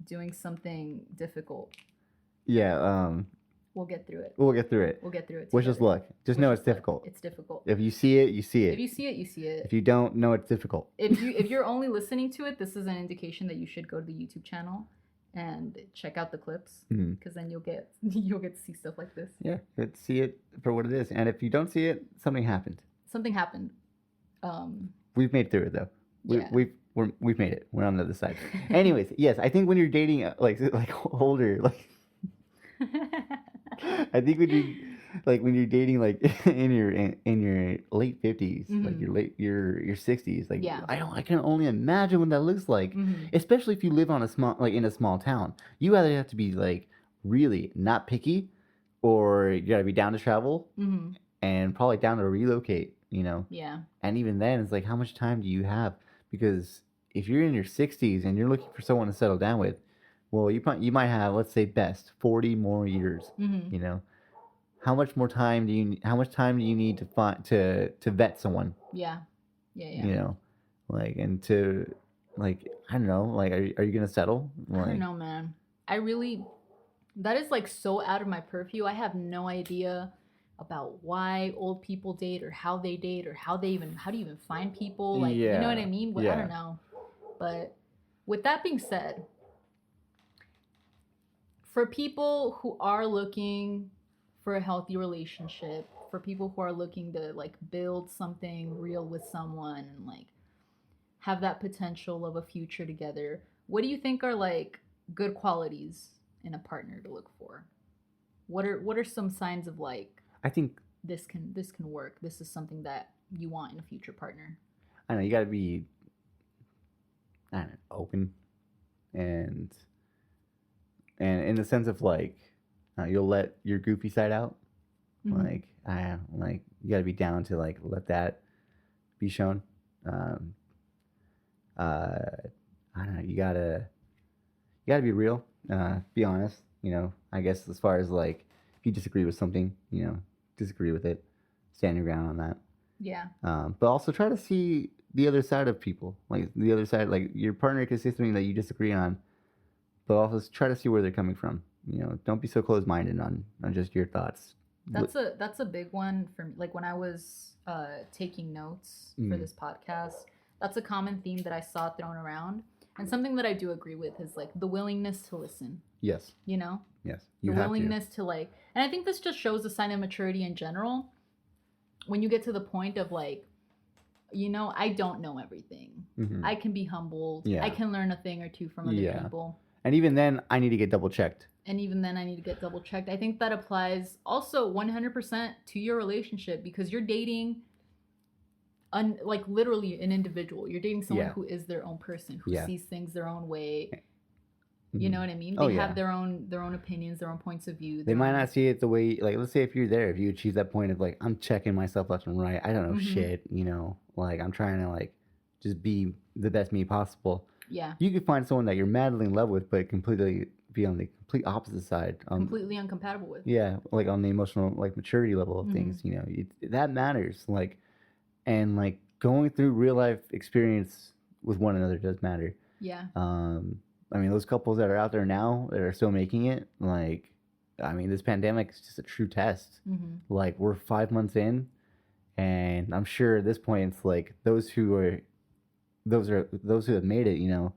doing something difficult. Yeah. We'll get through it. We'll get through it. We'll get through it. Wish us luck. Just know it's difficult. It's difficult. If you see it, you see it. If you see it, you see it. If you don't, know it's difficult. If you're only listening to it, this is an indication that you should go to the YouTube channel and check out the clips because then you'll get to see stuff like this. Yeah, see it for what it is. And if you don't see it, something happened. Something happened. We've made it through it though. Yeah. We've made it. We're on the other side. Anyways, yes, I think when you're dating like older, like I think when you're dating like in your late 50s, like your 60s, like Yeah. I can only imagine what that looks like, Mhm. especially if you live on in a small town. You either have to be like really not picky, or you gotta be down to travel and probably down to relocate. You know. Yeah. And even then, it's like, how much time do you have? Because if you're in your 60s and you're looking for someone to settle down with, well, you might have, let's say, best 40 more years. You know, how much time do you need to find to vet someone? Yeah. You know, like and to like I don't know, like are you gonna settle? Like, I don't know, man. That is like so out of my purview. I have no idea about why old people date or how they date or how do you even find people, like you know what I mean? I don't know. But with that being said, for people who are looking for a healthy relationship, for people who are looking to like build something real with someone and like have that potential of a future together, what do you think are like good qualities in a partner to look for? What are some signs of like I think this can work. This is something that you want in a future partner. I don't know, you gotta be open and in the sense of like you'll let your goofy side out. Like you gotta be down to like let that be shown. I don't know, you gotta be real, be honest, you know. I guess as far as like if you disagree with something, you know, disagree with it, stand your ground on that. Yeah. But also try to see the other side of people, like the other side, like your partner can say something that you disagree on, but also try to see where they're coming from. You know, don't be so closed-minded on just your thoughts. That's a big one for me. Like when I was taking notes for this podcast, that's a common theme that I saw thrown around, and something that I do agree with is like the willingness to listen. Yes. You know. Yes. The willingness to like, and I think this just shows a sign of maturity in general. When you get to the point of like, you know, I don't know everything. I can be humbled. Yeah. I can learn a thing or two from other people. And even then, I need to get double checked. I think that applies also 100% to your relationship because you're dating, like literally an individual. You're dating someone who is their own person, who sees things their own way. You know what I mean? Oh, They yeah. have their own opinions, their own points of view. They their might own- not see it the way, like, let's say if you're there, if you achieve that point of like, I'm checking myself left and right. I don't know Mhm. shit, you know, like I'm trying to like just be the best me possible. Yeah. You could find someone that you're madly in love with, but completely be on the complete opposite side. Completely incompatible with. Yeah, like on the emotional like maturity level of Mhm. things, you know, that matters. Like, and like going through real life experience with one another does matter. Yeah. I mean, those couples that are out there now that are still making it, like, I mean, this pandemic is just a true test. Mhm. Like, we're 5 months in, and I'm sure at this point, it's like those who have made it, you know,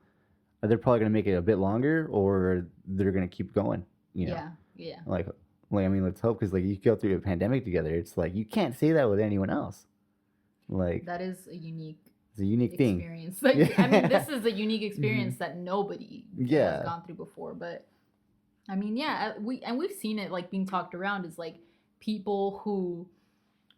they're probably gonna make it a bit longer, or they're gonna keep going. You know, Yeah. Yeah. like I mean, let's hope, because like you go through a pandemic together. It's like you can't say that with anyone else. Like, That is a unique it's a unique thing. experience. Like, I mean, this is a unique experience that nobody Yeah. has gone through before. But I mean, yeah, we've seen it like being talked around is like people who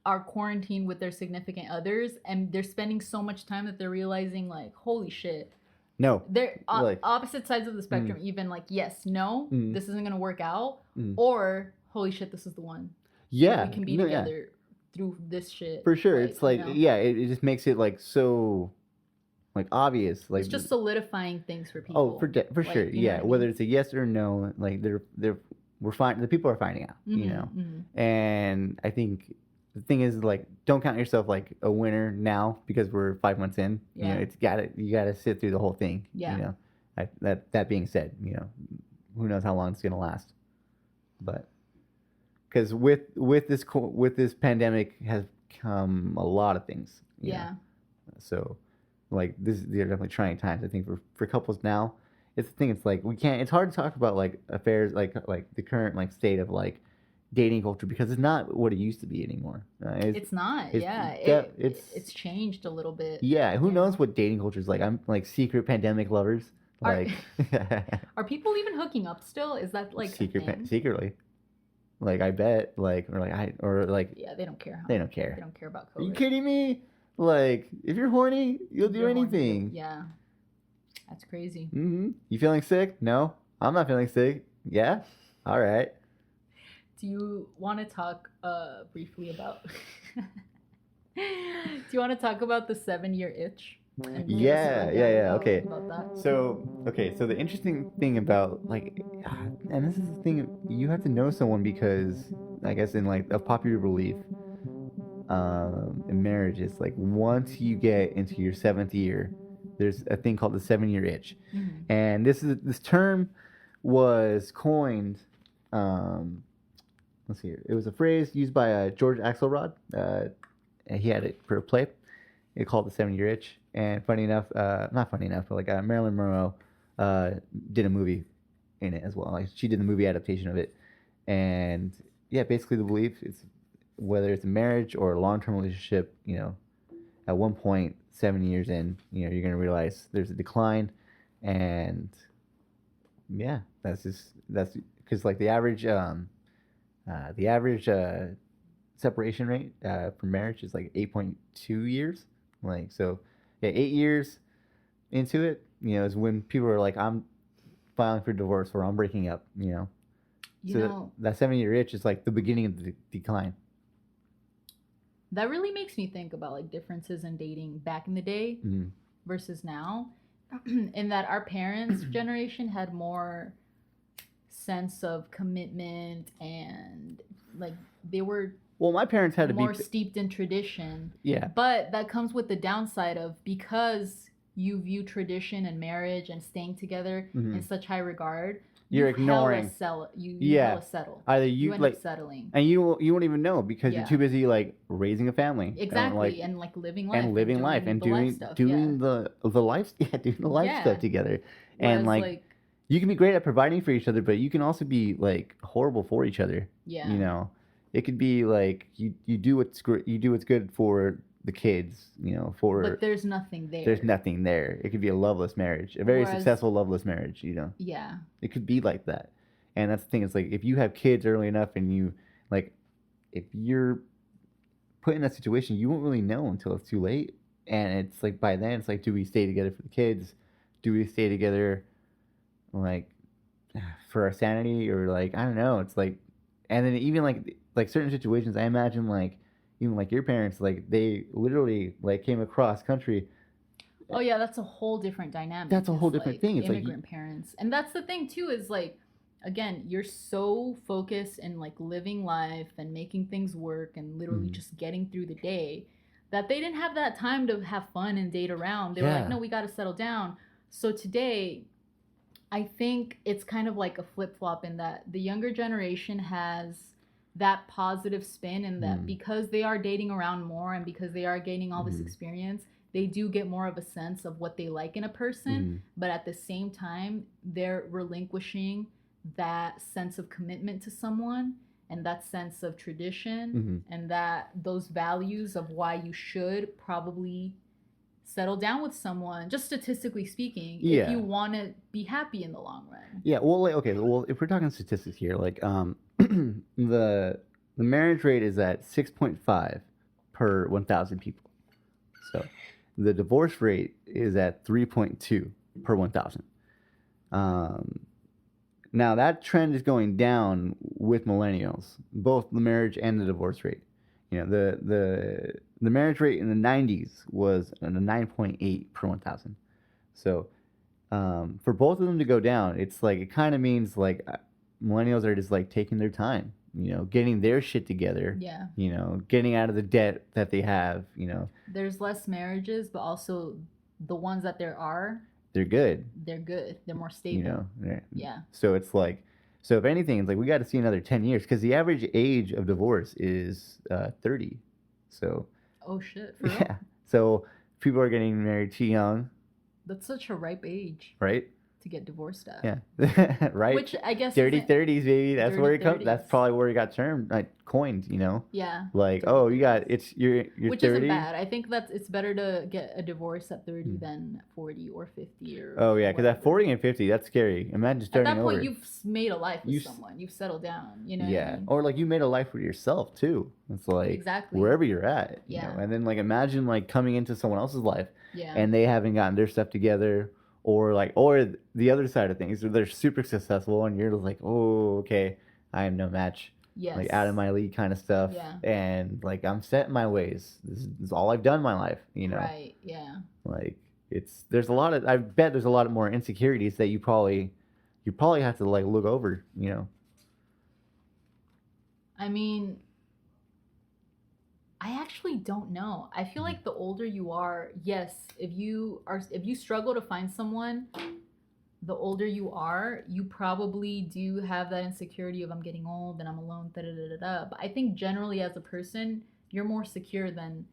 are quarantined with their significant others, and they're spending so much time that they're realizing like, holy shit. No, They're like- opposite sides of the spectrum. Even like, yes, no, Mm. this isn't gonna work out, Mm. or holy shit, this is the one. yeah, We can be no, yeah. together through this shit. For sure. It's like, you know? yeah, it just makes it like so like obvious. Like, It's just solidifying things for people. oh, for Like, sure. you know Yeah, what I whether mean? it's a yes or no, like we're fine. The people are finding out, you Mhm, know. mhm. And I think the thing is, like, don't count yourself like a winner now because we're 5 months in. You Yeah. know, you gotta sit through the whole thing. Yeah. You know, that being said, you know, who knows how long it's gonna last, but because with this pandemic has come a lot of things. You Yeah. know? So, like, they're definitely trying times. I think for couples now, it's the thing. It's like we can't. It's hard to talk about like affairs, like the current like state of like dating culture, because it's not what it used to be anymore. It's not. Yeah. it's changed a little bit. yeah. Who you knows know? what dating culture is like? I'm like secret pandemic lovers. Are- Like Are people even hooking up still? Is that like a thing? secretly. Like, I bet, like, or like Yeah, they don't care. Huh? they don't care. They don't care about Are you COVID. kidding me? Like, if you're horny, you'll do You're horny. anything. Yeah. That's crazy. You feeling sick? No, I'm not feeling sick. Yeah, all right. Do you want to talk briefly about? Do you want to talk about the 7-year itch? And give us a Yeah, rundown yeah. about- Okay. About that. So the interesting thing about like, and this is the thing, you have to know someone, because I guess in like a popular belief, in marriage, it's like once you get into your 7th year, there's a thing called the 7-year itch, Mhm. and this term was coined. Let's see here. It was a phrase used by George Axelrod. And he had it for a play. It called the 7-year itch. And funny enough, not funny enough, but like Marilyn Monroe did a movie in it as well. Like, she did the movie adaptation of it. And yeah, basically the belief is whether it's a marriage or a long-term relationship, you know, at one point, 7 years in, you know, you're gonna realize there's a decline, and yeah, that's because like the average separation rate for marriage is like 8.2 years. Like, so yeah, 8 years into it, you know, is when people are like, I'm filing for divorce or I'm breaking up, you know. You So know, that 7-year itch is like the beginning of the decline. that really makes me think about like differences in dating back in the day Mhm. versus now. In that our parents' generation had more sense of commitment, and like they were Well, my parents had to more be steeped in tradition. yeah. But that comes with the downside of, because you view tradition and marriage and staying together Mhm. in such high regard, You're you hella ignoring. you Yeah. hella settle. Either You you end like, up settling. and you won't even know because Yeah. you're too busy like raising a family. Exactly, And, and living life. and living life and doing life stuff. doing the life doing the life Yeah. stuff together. Whereas, And like you can be great at providing for each other, but you can also be like horrible for each other. yeah. You know, it could be like you do what's good for the kids. You know, But there's nothing there. there's nothing there. It could be a loveless marriage, a very Whereas- successful loveless marriage. You know, Yeah. it could be like that. And that's the thing. It's like if you have kids early enough, and you like, if you're put in that situation, you won't really know until it's too late. And it's like by then, it's like, do we stay together for the kids? Do we stay together, like, for our sanity, or like I don't know. It's like, and then even like certain situations, I imagine like even like your parents, like they literally like came across country. Oh yeah, that's a whole different dynamic. That's a whole It's different like thing. It's like immigrant parents. And that's the thing too, is like, again, you're so focused in like living life and making things work and literally just getting through the day, that they didn't have that time to have fun and date around. They were like, no, we got to settle down. So today, I think it's kind of like a flip flop in that the younger generation has that positive spin, and that because they are dating around more and because they are gaining all this experience, they do get more of a sense of what they like in a person. But at the same time, they're relinquishing that sense of commitment to someone, and that sense of tradition, and that those values of why you should probably settle down with someone, just statistically speaking, if you want to be happy in the long run. Yeah, well, like, okay, well, if we're talking statistics here, like the marriage rate is at 6.5 per 1,000 people. So the divorce rate is at 3.2 per 1,000. Now that trend is going down with millennials, both the marriage and the divorce rate. You know, the marriage rate in the 90s was a 9.8 per 1,000. So for both of them to go down, it's like it kind of means like millennials are just like taking their time, you know, getting their shit together. Yeah. You know, getting out of the debt that they have. You know, there's less marriages, but also the ones that there are, they're good. They're good. They're more stable. You know. Yeah. So it's like, so if anything, it's like we got to see another 10 years because the average age of divorce is 30. So. Oh shit. For real? Yeah. So people are getting married too young. That's such a ripe age. Right. To get divorced at. Yeah. Right. Which I guess dirty 30s, baby. That's where it comes. 30s. That's probably where it got termed, like coined. You know. Yeah. Like, oh, you got you're which 30. Isn't bad. I think it's better to get a divorce at 30 than 40 or 50 or. Oh yeah, because at 40 and 50, that's scary. Imagine starting over. At that point, over. you've made a life with someone. You've settled down. You know. Yeah. What I mean? Or like you made a life for yourself too. It's like exactly wherever you're at. Yeah. You know? And then like imagine like coming into someone else's life. Yeah. And they haven't gotten their stuff together. Or the other side of things, they're super successful, and you're like, oh, okay, I am no match. Yes. Like out of my league kind of stuff. Yeah. And like I'm set in my ways. This is all I've done in my life. You know. Right. Yeah. Like there's a lot of, I bet there's a lot more insecurities that you probably have to like look over. You know. I mean, I actually don't know. I feel like the older you are, yes, if you struggle to find someone, the older you are, you probably do have that insecurity of I'm getting old and I'm alone, da da da da da. But I think generally as a person, you're more secure than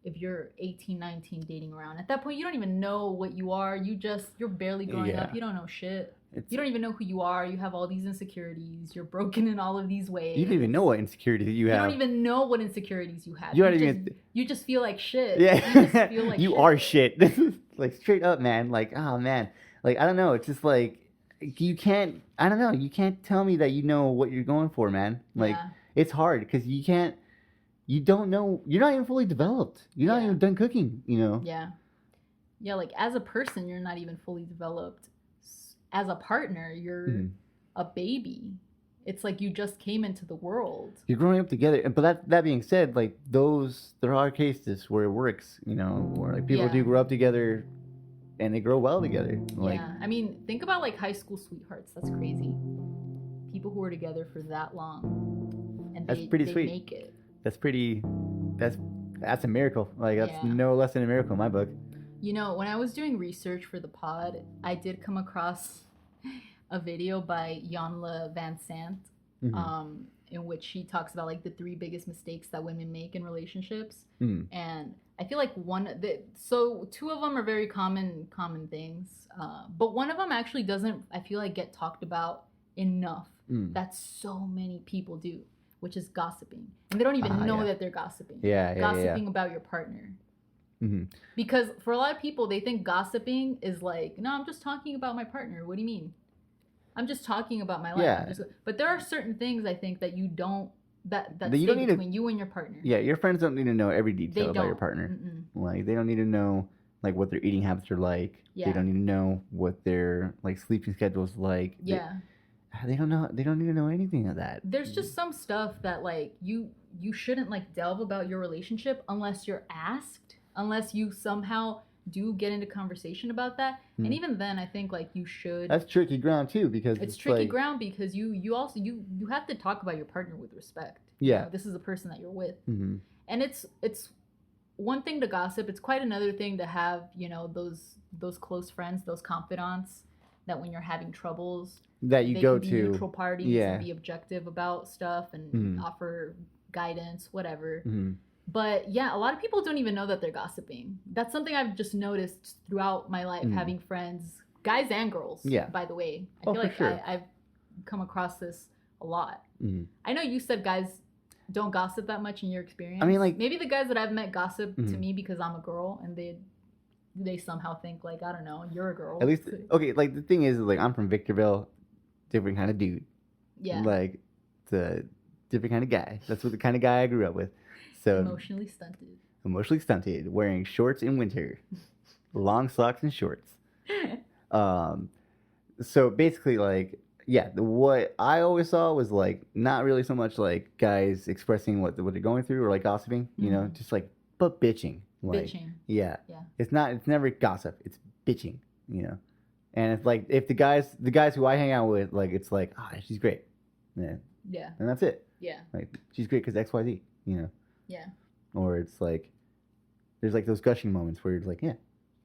if you're 18, 19 dating around. At that point, you don't even know what you are. You're barely growing up. You don't know shit. You don't even know who you are. You have all these insecurities. You're broken in all of these ways. You don't even know what insecurities you have. You don't even know what insecurities you have. You just feel like shit. Yeah. You just feel like you shit. are shit. Like straight up, man. Like, oh man. Like, I don't know. It's just like you can't tell me that you know what you're going for, man. Like it's hard because you don't know. You're not even fully developed. You're not even done cooking, you know? Yeah. Yeah, like as a person, you're not even fully developed. As a partner, you're a baby. It's like you just came into the world. You're growing up together. But that being said, like there are cases where it works, you know, where like people do grow up together and they grow well together. Like, yeah. I mean, think about like high school sweethearts. That's crazy. People who are together for that long and that's pretty sweet. Make it. That's a miracle. Like that's no less than a miracle in my book. You know, when I was doing research for the pod, I did come across a video by Janla Van Sant, in which she talks about like the 3 biggest mistakes that women make in relationships. And I feel like 2 of them are very common things, but one of them actually doesn't, I feel like, get talked about enough. That so many people do, which is gossiping, and they don't even know that they're gossiping. Gossiping about your partner. Because for a lot of people, they think gossiping is like, no, I'm just talking about my partner. What do you mean? I'm just talking about my life. But there are certain things I think that you don't, that stay between you and your partner. Yeah, your friends don't need to know every detail about your partner. Like they don't need to know like what their eating habits are like. They don't need to know what their like sleeping schedule is like. They don't know. They don't even know anything of that. There's just some stuff that like you shouldn't like delve about your relationship unless you're asked, unless you somehow do get into conversation about that. And even then, I think like you should. That's tricky ground too, because it's tricky ground because you also you have to talk about your partner with respect. Yeah. You know, this is a person that you're with, Mm-hmm. and it's one thing to gossip. It's quite another thing to have, you know, those close friends, those confidants that when you're having troubles that you they go can be to neutral parties yeah. and be objective about stuff and offer guidance, whatever. Mm-hmm. But yeah, a lot of people don't even know that they're gossiping. That's something I've just noticed throughout my life, having friends, guys and girls. Yeah. By the way, I Oh, feel for like sure. I've come across this a lot. Mm-hmm. I know you said guys don't gossip that much in your experience. I mean, like maybe the guys that I've met gossip to me because I'm a girl, and they somehow think like, I don't know, you're a girl. At least okay. Like the thing is, like I'm from Victorville, different kind of dude. Yeah. Like the different kind of guy. That's what the kind of guy I grew up with. So emotionally stunted, wearing shorts in winter, long socks and shorts. So basically, like, yeah, what I always saw was like not really so much like guys expressing what they're going through or like gossiping, you know, just like but bitching. Like, bitching. Yeah. Yeah. It's never gossip. It's bitching, you know. And it's like if the guys who I hang out with, like it's like, she's great. Yeah. Yeah. And that's it. Yeah. Like she's great because XYZ, you know. Yeah. Or it's like there's like those gushing moments where it's like, yeah,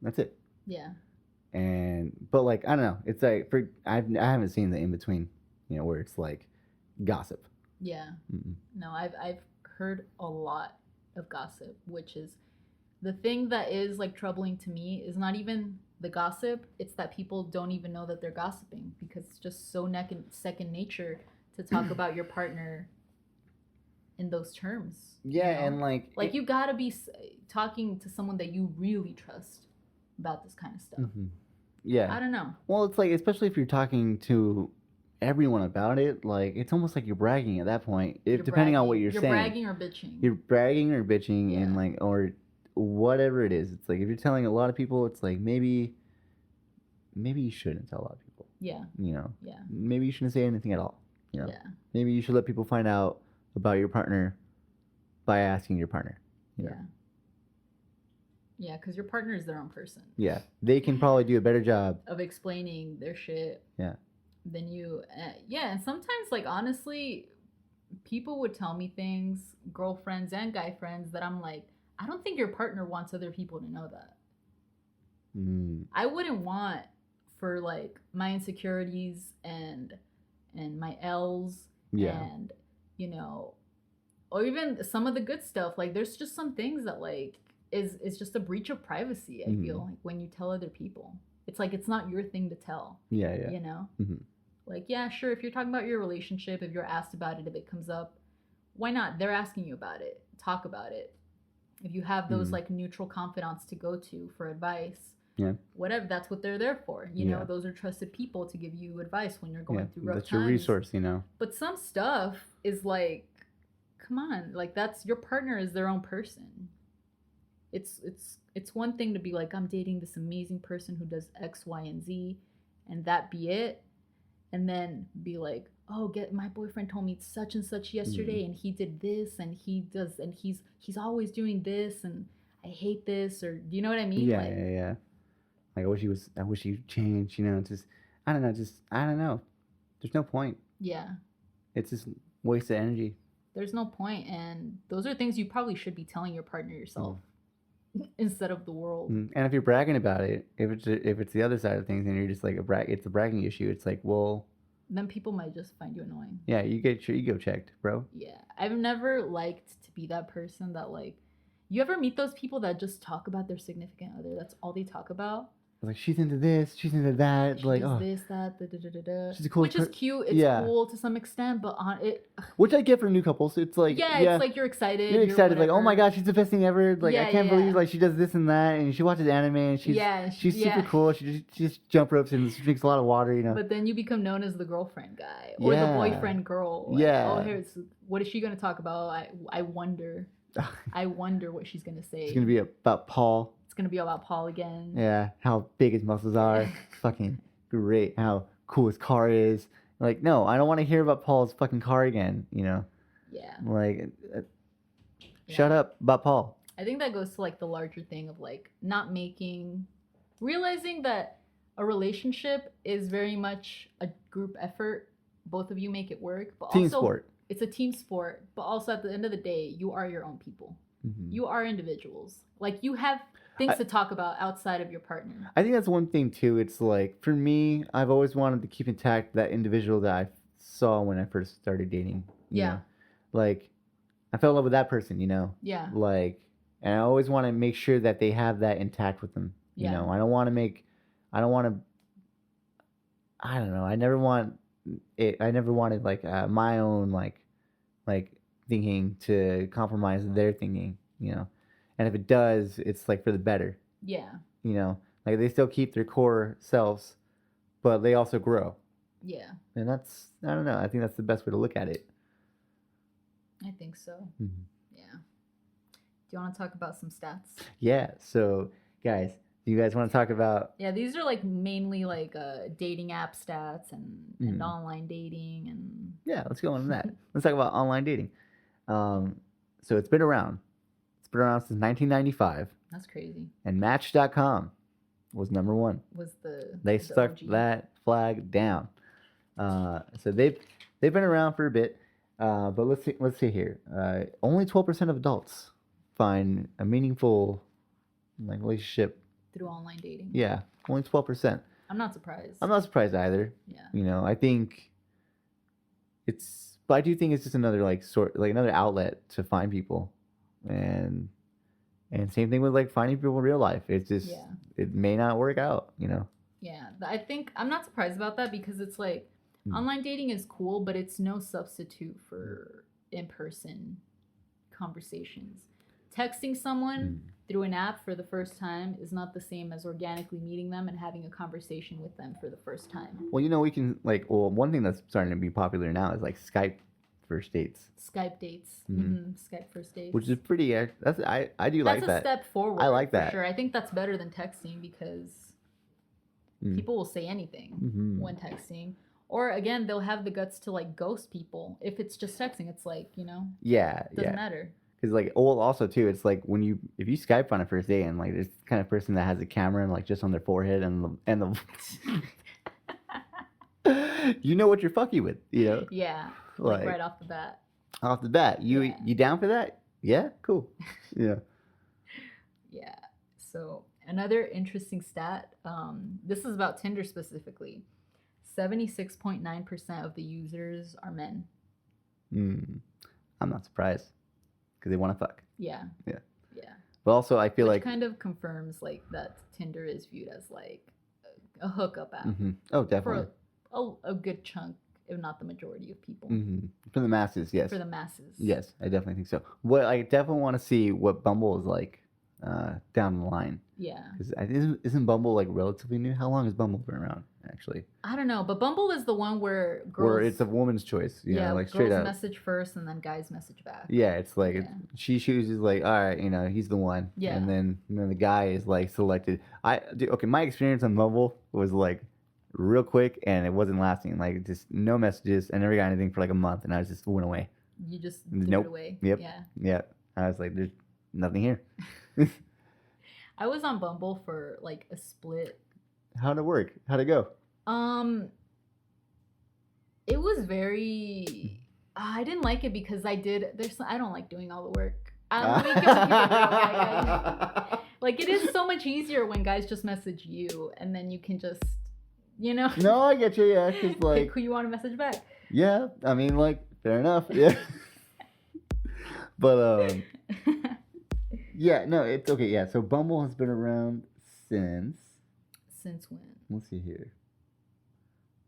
that's it. Yeah. But like I don't know, it's like I haven't seen the in between, you know, where it's like gossip. Yeah. Mm-mm. No, I've heard a lot of gossip, which is the thing that is like troubling to me is not even the gossip, it's that people don't even know that they're gossiping because it's just so second nature to talk about your partner in those terms. Yeah, you know? and like you gotta be talking to someone that you really trust about this kind of stuff. Mm-hmm. Yeah. I don't know. Well, it's like, especially if you're talking to everyone about it, like it's almost like you're bragging at that point. Depending on what you're saying. You're bragging or bitching. You're bragging or bitching, and like or whatever it is. It's like if you're telling a lot of people, it's like maybe you shouldn't tell a lot of people. Yeah. You know. Yeah. Maybe you shouldn't say anything at all. You know. Yeah. Maybe you should let people find out about your partner by asking your partner. You know? Yeah, because your partner is their own person. Yeah, they can probably do a better job of explaining their shit. Yeah. Than you. Yeah, and sometimes, like, honestly, people would tell me things, girlfriends and guy friends, that I'm like, I don't think your partner wants other people to know that. I wouldn't want for, like, my insecurities and my L's and, you know, or even some of the good stuff. Like, there's just some things that, like, is just a breach of privacy, I feel like, when you tell other people. It's like it's not your thing to tell. Yeah, yeah. You know? Like, yeah, sure, if you're talking about your relationship, if you're asked about it, if it comes up, why not? They're asking you about it. Talk about it. If you have those, like, neutral confidants to go to for advice, whatever, that's what they're there for. You know, those are trusted people to give you advice when you're going through rough times. That's your resource, you know? But some stuff is like, come on, like, that's your partner is their own person. It's one thing to be like, I'm dating this amazing person who does X, Y, and Z, and that be it. And then be like, oh, my boyfriend told me such and such yesterday, and he did this, and he does, and he's always doing this, and I hate this, or do you know what I mean? Yeah, like, yeah. Like I wish he changed, you know. I don't know. There's no point. Yeah. It's just wasted energy. There's no point, and those are things you probably should be telling your partner yourself. Instead of the world. And if you're bragging about it, if it's the other side of things, and you're just like it's a bragging issue, it's like, well, then people might just find you annoying. Yeah, you get your ego checked, bro. Yeah, I've never liked to be that person that, like, you ever meet those people that just talk about their significant other? That's all they talk about. Like, she's into this, she's into that. She like, does this, that, da. She's a cool which is cute. It's cool to some extent, but which I get for new couples. It's like, it's like you're excited. You're excited, like, oh my gosh, she's the best thing ever. Like, I can't believe, like, she does this and that, and she watches anime, and she's super cool. She just jump ropes and she drinks a lot of water, you know. But then you become known as the girlfriend guy or the boyfriend girl. Like, oh, what is she gonna talk about? I wonder. I wonder what she's gonna say. It's gonna be about Paul. It's gonna be about Paul again. Yeah, how big his muscles are. Fucking great. How cool his car is. Like, no, I don't want to hear about Paul's fucking car again. You know, Yeah. like, Yeah. shut up about Paul. I think that goes to like the larger thing of like not realizing that a relationship is very much a group effort. Both of you make it work, but Team also sport. it's a team sport. But also at the end of the day, you are your own people. Mm-hmm. You are individuals. Like you have things to talk about outside of your partner. I think that's one thing too. It's like for me, I've always wanted to keep intact that individual that I saw when I first started dating. You know? Like I fell in love with that person, you know? Yeah. Like, and I always want to make sure that they have that intact with them. You know, I don't want to, I don't know. I never wanted like my own like thinking to compromise their thinking, you know? And if it does, it's like for the better. Yeah. You know, like they still keep their core selves, but they also grow. Yeah. And that's, I don't know. I think that's the best way to look at it. I think so. Mm-hmm. Yeah. Do you want to talk about some stats? Yeah. So, guys, do you guys want to talk about? Yeah, these are like mainly like dating app stats and online dating and. Yeah, let's go on that. Let's talk about online dating. So it's been around. It's been around since 1995. That's crazy. And Match.com was number one. They stuck that flag down. So they've been around for a bit. But let's see here. Only 12% of adults find a meaningful like relationship through online dating. Yeah, only 12%. I'm not surprised. I'm not surprised either. Yeah. You know, I think but I do think it's just another another outlet to find people, and same thing with like finding people in real life. It's just it may not work out. You know. Yeah, I think I'm not surprised about that because it's like. Online dating is cool, but it's no substitute for in-person conversations. Texting someone through an app for the first time is not the same as organically meeting them and having a conversation with them for the first time. Well, you know, we can one thing that's starting to be popular now is like Skype first dates. Skype dates. Skype first dates. Which is pretty, I do like that. That's a step forward. I like that. For sure. I think that's better than texting because people will say anything when texting. Or again, they'll have the guts to like ghost people. If it's just texting, it's like, you know. Yeah. Doesn't matter. Because like, also too, it's like if you Skype on a first date and like there's the kind of person that has a camera and like just on their forehead and the you know what you're fucking with, you know. Yeah. Like right off the bat. Off the bat, you down for that? Yeah, cool. Yeah. Yeah. So another interesting stat. This is about Tinder specifically. 76.9% of the users are men. I'm not surprised because they want to fuck. Yeah. Yeah. Yeah. But also, I feel Which kind of confirms like that Tinder is viewed as like a hookup app. Oh, definitely. For a good chunk, if not the majority of people. For the masses, yes. For the masses. Yes, I definitely think so. What I definitely want to see what Bumble is like down the line. Yeah. Because isn't Bumble like relatively new? How long has Bumble been around, actually? I don't know, but Bumble is the one where girls... Where it's a woman's choice, you know, like straight up. Girls message first and then guys message back. Yeah, it's like she chooses like, all right, you know, he's the one. Yeah. And then the guy is like selected. Okay, my experience on Bumble was like real quick and it wasn't lasting. Like just no messages. I never got anything for like a month and I just went away. You just threw it away. Yep. Yeah. Yeah. I was like, there's nothing here. I was on Bumble for like a split. How'd it work? How'd it go? It was very. I didn't like it because I don't like doing all the work. Like it is so much easier when guys just message you and then you can just, you know. No, I get you. Yeah, cause like pick who you want to message back. Yeah, I mean, like fair enough. Yeah. But yeah, no, it's okay. Yeah, so Bumble has been around since. Since when? Let's see here.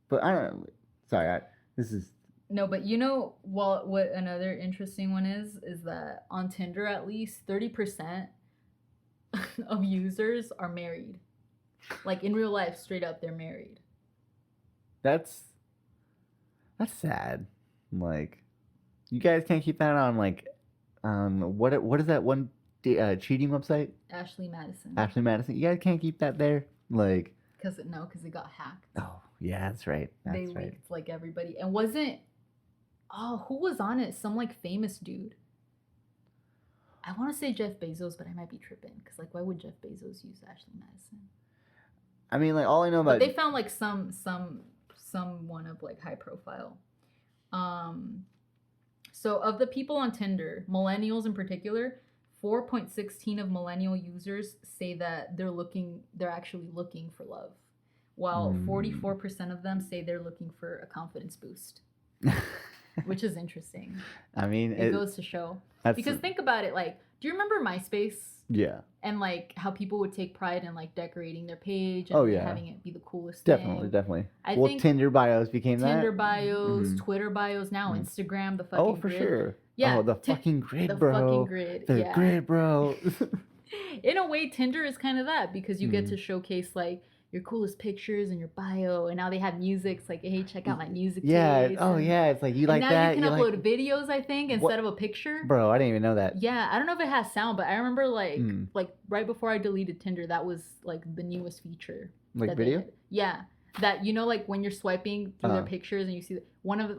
But I don't know. Sorry, this is. No, but you know what another interesting one is that on Tinder at least 30% of users are married. Like in real life, straight up, they're married. That's sad. Like, you guys can't keep that on like, what is that one cheating website? Ashley Madison. You guys can't keep that there, like. Because it got hacked. Oh Yeah, that's right. They That's right. leaked like everybody, and wasn't who was on it? Some like famous dude. I want to say Jeff Bezos, but I might be tripping because like why would Jeff Bezos use Ashley Madison? I mean, like all I know But about they found like someone of like high profile. So of the people on Tinder, millennials in particular, 4.16 of millennial users say that they're actually looking for love, while 44% of them say they're looking for a confidence boost, which is interesting. I mean, It goes to show. Because think about it, like, do you remember MySpace? Yeah. And like how people would take pride in like decorating their page and having it be the coolest thing. Definitely. I think Tinder bios became Tinder bios, Twitter bios, now Instagram, the fucking for grid. sure. Yeah. Oh, the fucking grid, the bro. fucking grid. The grid, bro. In a way, Tinder is kind of that because you get to showcase like your coolest pictures and your bio, and now they have music. It's like, hey, check out my music. Yeah. taste. Oh, yeah. It's like you like now that. You can upload videos, I think, instead of a picture. Bro, I didn't even know that. Yeah, I don't know if it has sound, but I remember like right before I deleted Tinder, that was like the newest feature. Like video? Yeah, that like when you're swiping through their pictures and you see one of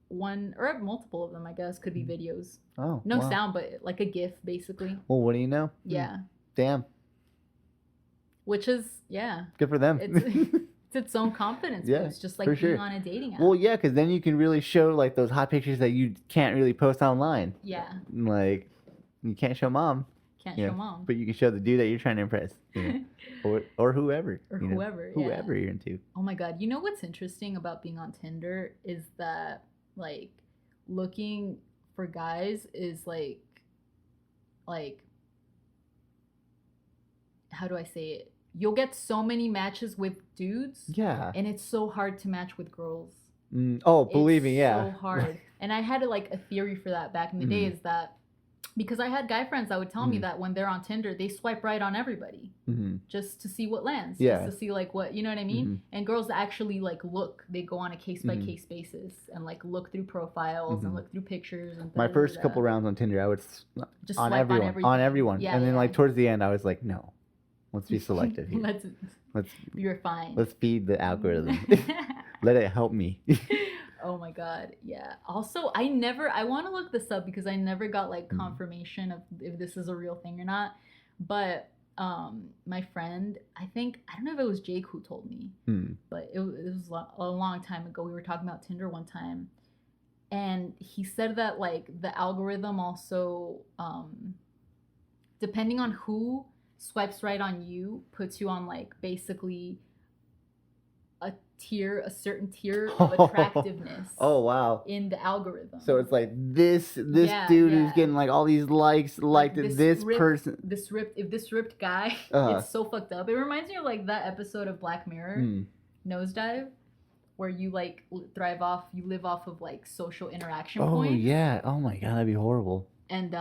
one or multiple of them, I guess, could be videos. Oh, no sound, but like a GIF, basically. Well, what do you know? Yeah. Damn. Which is good for them. It's its own confidence boost, just like being on a dating app. Well, yeah, because then you can really show like those hot pictures that you can't really post online. Yeah. Like you can't show mom. Can't show mom. But you can show the dude that you're trying to impress. Or whoever. Or whoever. Whoever you're into. Oh my god. You know what's interesting about being on Tinder is that like looking for guys is like how do I say it? You'll get so many matches with dudes. Yeah. And it's so hard to match with girls. Believe me, yeah. It's so hard. And I had like a theory for that back in the day is that because I had guy friends that would tell me that when they're on Tinder, they swipe right on everybody just to see what lands. Yeah. Just to see like what, you know what I mean? And girls actually like look, they go on a case by case basis and like look through profiles and look through pictures. And my first couple rounds on Tinder, I would just on swipe on everyone. Yeah, and then like towards the end, I was like, no. Let's be selective here. Let's You're fine. Let's feed the algorithm. Let it help me. Oh my god, yeah. Also, I want to look this up because I never got like confirmation of if this is a real thing or not. But my friend, I don't know if it was Jake who told me, but it was a long time ago. We were talking about Tinder one time, and he said that like the algorithm also, depending on who swipes right on you, puts you on like basically a certain tier of attractiveness. Oh wow. In the algorithm. So it's like this dude who's getting like all these likes, like this person. If this ripped guy, it's so fucked up. It reminds me of like that episode of Black Mirror, Nosedive, where you like you live off of like social interaction points. Oh yeah. Oh my god, that'd be horrible. And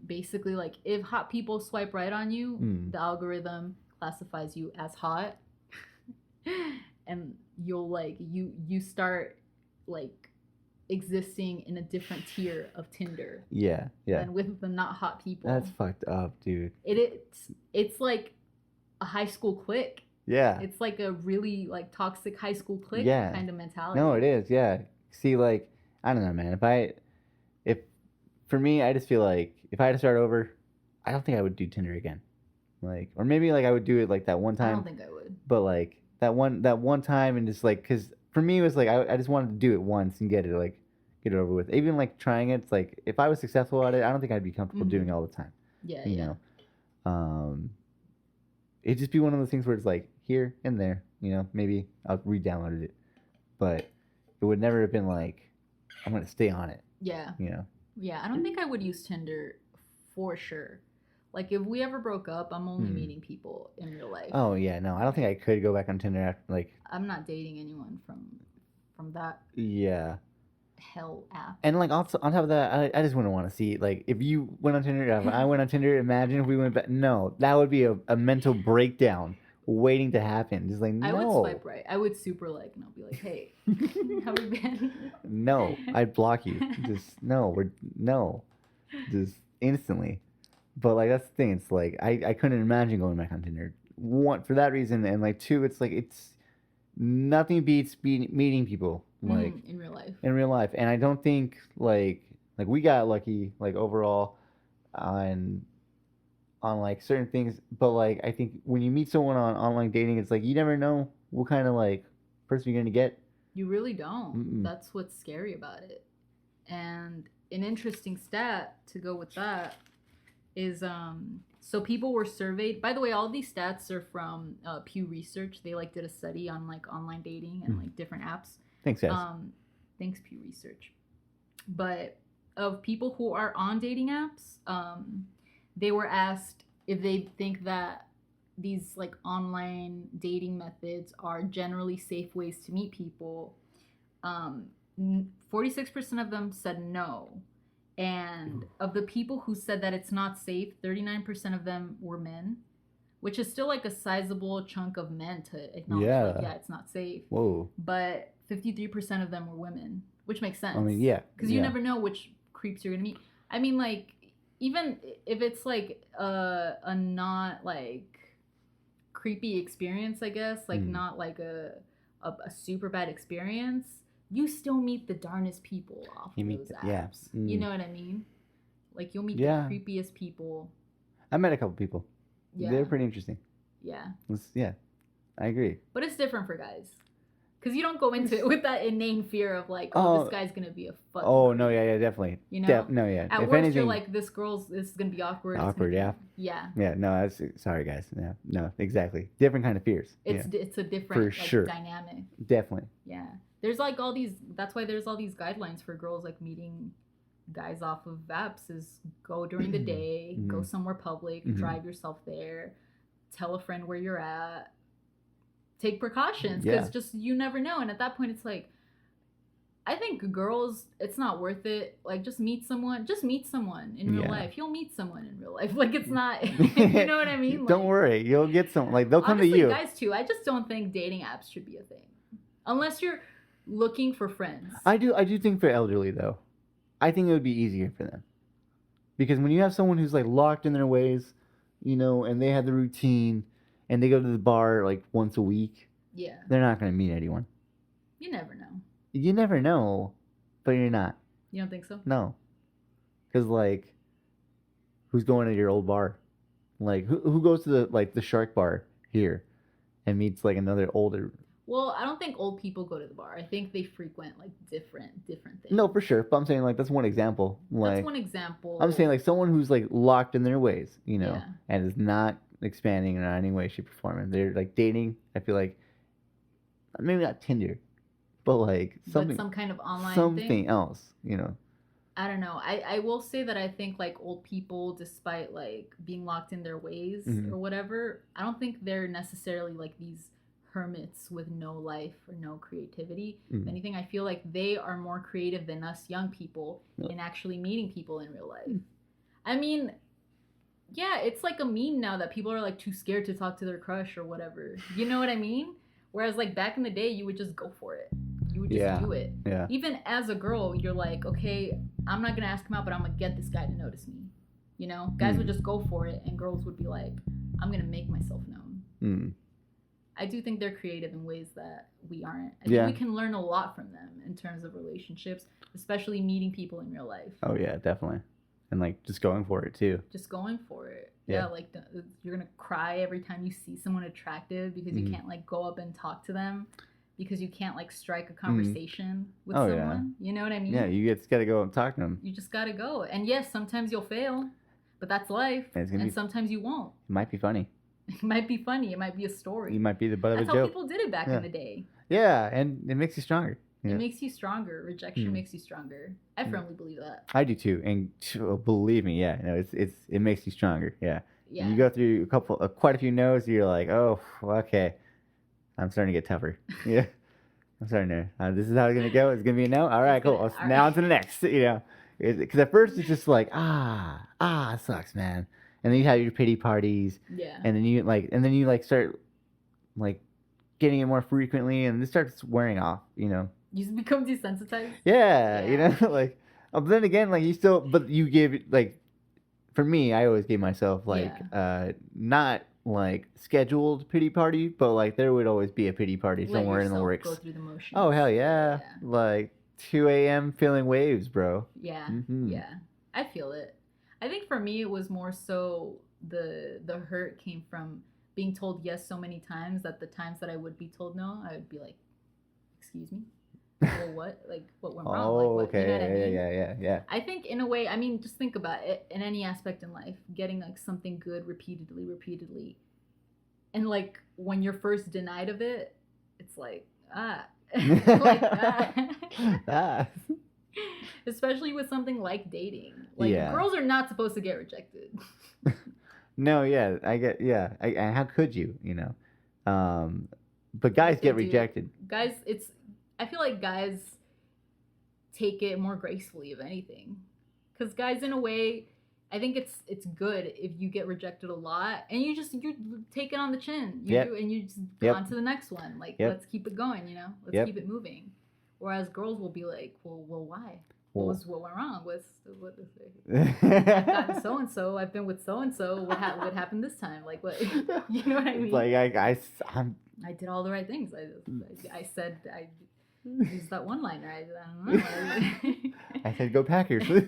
basically like if hot people swipe right on you, the algorithm classifies you as hot. And you'll like you start like existing in a different tier of Tinder. Yeah. And with the not hot people. That's fucked up, dude. It's like a high school clique. Yeah. It's like a really like toxic high school clique kind of mentality. No, it is. Yeah. See, like I don't know, man. If for me, I just feel like if I had to start over, I don't think I would do Tinder again. Like, or maybe like I would do it like that one time. I don't think I would. But like that one time and just like, because for me it was like I just wanted to do it once and get it over with. Even like trying it, it's like if I was successful at it, I don't think I'd be comfortable doing it all the time. Yeah. You know, it'd just be one of those things where it's like here and there. You know, maybe I'll re-download it, but it would never have been like I'm gonna stay on it. Yeah. You know. Yeah, I don't think I would use Tinder for sure. Like if we ever broke up, I'm only meeting people in real life. Oh yeah, no, I don't think I could go back on Tinder after like. I'm not dating anyone from that. Yeah. Hell app. And like also on top of that, I just wouldn't want to see like if you went on Tinder, if I went on Tinder. Imagine if we went back. No, that would be a mental breakdown waiting to happen. Just like no. I would swipe right. I would super like, and I'll be like, hey, how have you been? No, I'd block you. Just just instantly. But like that's the thing. It's like I couldn't imagine going back on Tinder. One, for that reason, and like two, it's like nothing beats meeting people like in real life. in real life. And I don't think like we got lucky like overall on like certain things, but like I think when you meet someone on online dating, it's like you never know what kind of like person you're gonna get. You really don't. Mm-mm. That's what's scary about it. And an interesting stat to go with that is so people were surveyed. By the way, all these stats are from Pew Research. They like did a study on like online dating and like different apps. Thanks, guys. Thanks, Pew Research. But of people who are on dating apps, they were asked if they think that these like online dating methods are generally safe ways to meet people. 46% of them said no. And of the people who said that it's not safe, 39% of them were men, which is still like a sizable chunk of men to acknowledge like, yeah, it's not safe. Whoa. But 53% of them were women, which makes sense. I mean, yeah. Because you never know which creeps you're going to meet. I mean, like, even if it's like a not like creepy experience, I guess, like not like a super bad experience, you still meet the darnest people off those apps. Yeah. You know what I mean? Like you'll meet the creepiest people. I met a couple people. Yeah. They're pretty interesting. Yeah. Yeah. I agree. But it's different for guys. Because you don't go into it with that inane fear of like, oh, this guy's going to be a fucking Oh, no, yeah, definitely. You know? No, yeah. At worst, you're like, this is going to be awkward. Awkward, yeah. Yeah. Yeah, no, sorry, guys. Yeah, no, exactly. Different kind of fears. It's a different sure. dynamic. Definitely. Yeah. There's like all these, that's why there's all these guidelines for girls like meeting guys off of apps is go during the day, go somewhere public, drive yourself there, tell a friend where you're at, take precautions because just you never know. And at that point, it's like, I think girls, it's not worth it. Like, just meet someone in real life. You'll meet someone in real life. Like, it's not, you know what I mean? Like, don't worry, you'll get some. Like, they'll come honestly, to you. Guys too. I just don't think dating apps should be a thing, unless you're looking for friends. I do think for elderly though, I think it would be easier for them, because when you have someone who's like locked in their ways, you know, and they have the routine, and they go to the bar like once a week, they're not gonna meet anyone. You never know. You never know, but you're not. You don't think so? No, because like, who's going to your old bar? Like, who goes to the Shark Bar here, and meets like another older. Well, I don't think old people go to the bar. I think they frequent like different things. No, for sure. But I'm saying like that's one example. Like, that's one example. I'm saying like someone who's like locked in their ways, you know, and is not expanding in any way, shape, or form. And they're like dating. I feel like maybe not Tinder, but like something, some kind of online something else, you know. I don't know. I will say that I think like old people, despite like being locked in their ways or whatever, I don't think they're necessarily like these hermits with no life or no creativity. If anything, I feel like they are more creative than us young people in actually meeting people in real life. I mean, yeah, it's like a meme now that people are like too scared to talk to their crush or whatever. You know what I mean? Whereas like back in the day, you would just go for it. You would just do it. Yeah. Even as a girl, you're like, okay, I'm not gonna ask him out, but I'm gonna get this guy to notice me. You know, guys would just go for it, and girls would be like, I'm gonna make myself known. I do think they're creative in ways that we aren't. I think we can learn a lot from them in terms of relationships, especially meeting people in real life. Oh yeah, definitely. And like just going for it too. Just going for it. Yeah, like you're gonna cry every time you see someone attractive because you can't like go up and talk to them because you can't like strike a conversation with someone. You know what I mean? Yeah, you just gotta go and talk to them. You just gotta go. And yes, sometimes you'll fail, but that's life. And sometimes you won't. It might be funny. It might be funny. It might be a story. You might be the butt of a joke. That's how people did it back in the day. Yeah, and it makes you stronger. It makes you stronger. Rejection makes you stronger. I firmly believe that. I do too, and believe me, it makes you stronger. Yeah. You go through quite a few no's. You're like, oh, okay, I'm starting to get tougher. Yeah, I'm starting to. This is how it's gonna go. It's gonna be a no. All right, cool. Now on to the next. You know, because at first it's just like it sucks, man. And then you have your pity parties. Yeah. And then you start like getting it more frequently, and it starts wearing off. You know. You become desensitized. Yeah, you know, like. But then again, like you give like. For me, I always gave myself like not like scheduled pity party, but like there would always be a pity party Let somewhere in the yourself works. go through the motions. Oh hell yeah! Yeah. Like 2 a.m. feeling waves, bro. Yeah. Mm-hmm. Yeah. I feel it. I think for me it was more so the hurt came from being told yes so many times that the times that I would be told no, I would be like, excuse me? Well, what? Like, what went wrong? Like, Oh, what? okay. You know what I mean? Yeah. I think in a way, I mean, just think about it in any aspect in life, getting like something good repeatedly. And like when you're first denied of it, it's like, like Ah. Especially with something like dating. Like Yeah. girls are not supposed to get rejected. No, yeah, I get, yeah. And how could you, you know? But guys They get do. rejected. Guys, I feel like guys take it more gracefully, if anything. Because guys, in a way, I think it's good if you get rejected a lot and you take it on the chin. And you just go on to the next one. Like, let's keep it going, you know? Let's keep it moving. Whereas girls will be like, well, why? What went wrong? I've gotten so and so. I've been with so and so. What happened this time? Like what? You know what I mean? Like I did all the right things. I said I used that one liner. I don't know. I said go Packers. I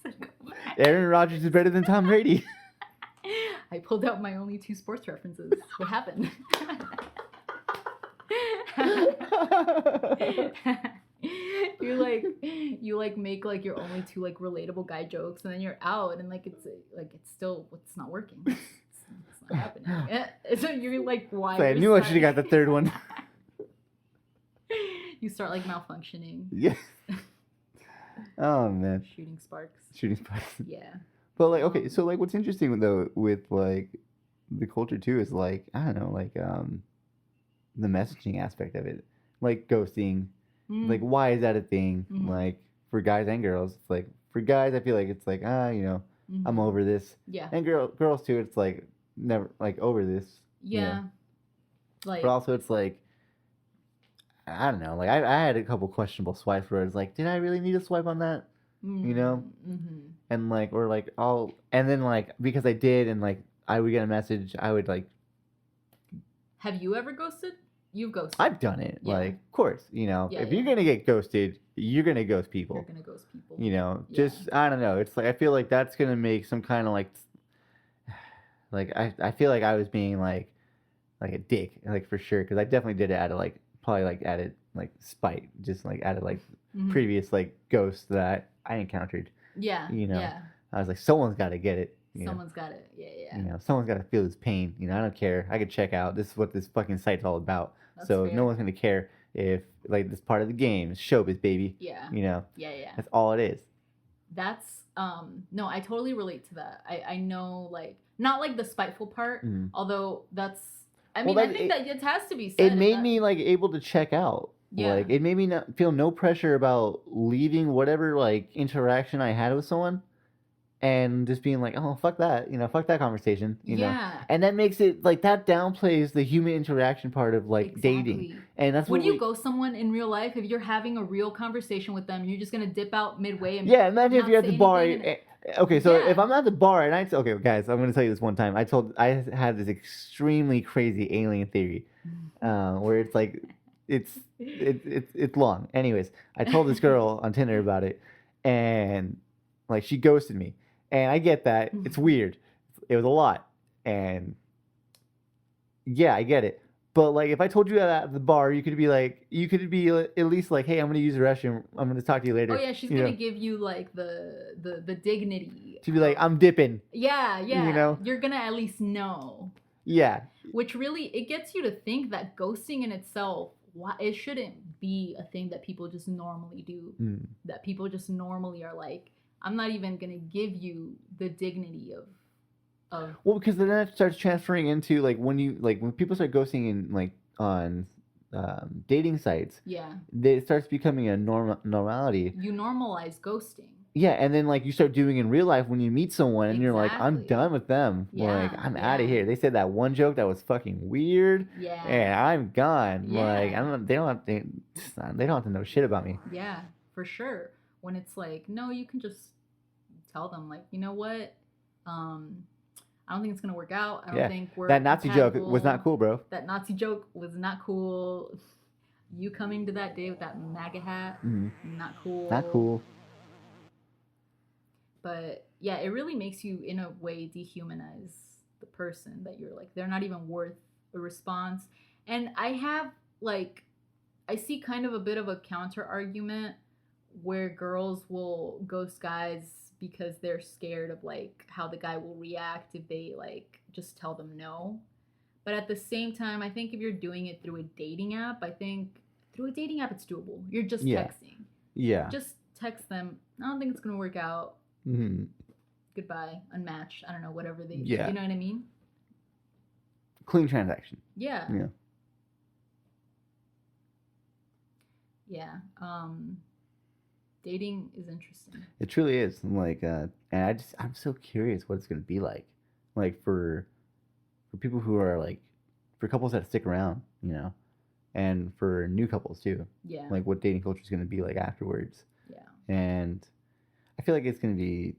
said go Packers. Aaron Rodgers is better than Tom Brady. I pulled out my only 2 sports references. What happened? you make like your only 2 like relatable guy jokes, and then you're out, and like it's not working. It's not happening. So you're like, why? So I knew I should have got the 3rd one. You start like malfunctioning. Yeah. Oh man. Shooting sparks. Yeah. But like, okay, so like, what's interesting though with like the culture too is like, I don't know, like the messaging aspect of it, like ghosting. Like, why is that a thing? Mm-hmm. Like for guys and girls, it's like for guys, I feel like it's like you know, I'm over this. Yeah. And girls too, it's like never like over this. Yeah. You know? Like. But also, it's like I don't know. Like I had a couple questionable swipes where it's like, did I really need to swipe on that? You know. And like, or like and then like because I did, and like I would get a message, I would like. Have you ever ghosted? You've ghosted. I've done it. Yeah. Like, of course, you know, if you're gonna get ghosted, you're gonna ghost people. You're gonna ghost people. You know, just I don't know. It's like I feel like that's gonna make some kind of like I feel like I was being like a dick, like for sure, because I definitely did it out of like probably like out of like spite, just like out of like previous like ghosts that I encountered. Yeah. You know. Yeah. I was like, someone's got to get it. Someone's got it. Yeah. You know, someone's got to feel his pain. You know, I don't care. I could check out. This is what this fucking site's all about. That's so fair. No one's gonna care if like this part of the game is showbiz, baby. Yeah. You know. Yeah. That's all it is. That's no, I totally relate to that. I know, like, not like the spiteful part, although that's. I mean, I think that it has to be said. It made me like able to check out. Yeah. Like it made me not feel no pressure about leaving whatever like interaction I had with someone. And just being like, oh, fuck that, you know, fuck that conversation, you know. And that makes it, like, that downplays the human interaction part of, like, dating. And that's Would you ghost someone in real life if you're having a real conversation with them? You're just going to dip out midway and imagine if you're at the bar. Okay, so if I'm at the bar and okay, guys, I'm going to tell you this one time. I had this extremely crazy alien theory where it's, like, it's long. Anyways, I told this girl on Tinder about it, and, like, she ghosted me. And I get that. It's weird. It was a lot. And yeah, I get it. But like if I told you that at the bar, you could be at least like, hey, I'm gonna use the restroom. I'm gonna talk to you later. Oh yeah, she's gonna give you like the dignity. To be like, I'm dipping. Yeah. You know? You're gonna at least know. Yeah. Which really it gets you to think that ghosting in itself, it shouldn't be a thing that people just normally do. That people just normally are like, I'm not even gonna give you the dignity of. Well, because then that starts transferring into like when people start ghosting in like on dating sites. Yeah. It starts becoming a normality. You normalize ghosting. Yeah, and then like you start doing in real life when you meet someone and you're like, I'm done with them. Yeah, like I'm out of here. They said that one joke that was fucking weird. Yeah. And I'm gone. Yeah. Like they don't have to know shit about me. Yeah, for sure. When it's like, no, you can just tell them like, you know what, I don't think it's gonna work out. I don't Yeah. think we're That Nazi joke was not cool, bro. That Nazi joke was not cool. You coming to that day with that MAGA hat, not cool. Not cool. But yeah, it really makes you, in a way, dehumanize the person that you're like. They're not even worth a response. And I see kind of a bit of a counter argument where girls will ghost guys because they're scared of like how the guy will react if they like just tell them no. But at the same time, I think if you're doing it through a dating app, it's doable. You're just texting. Yeah. Just text them. I don't think it's gonna work out. Mm-hmm. Goodbye, unmatched. I don't know, whatever they. Yeah. You know what I mean? Clean transaction. Yeah. Yeah. Yeah. Dating is interesting. It truly is. Like, and I'm so curious what it's gonna be like for people who are like, for couples that stick around, you know, and for new couples too. Yeah. Like what dating culture is gonna be like afterwards. Yeah. And I feel like it's gonna be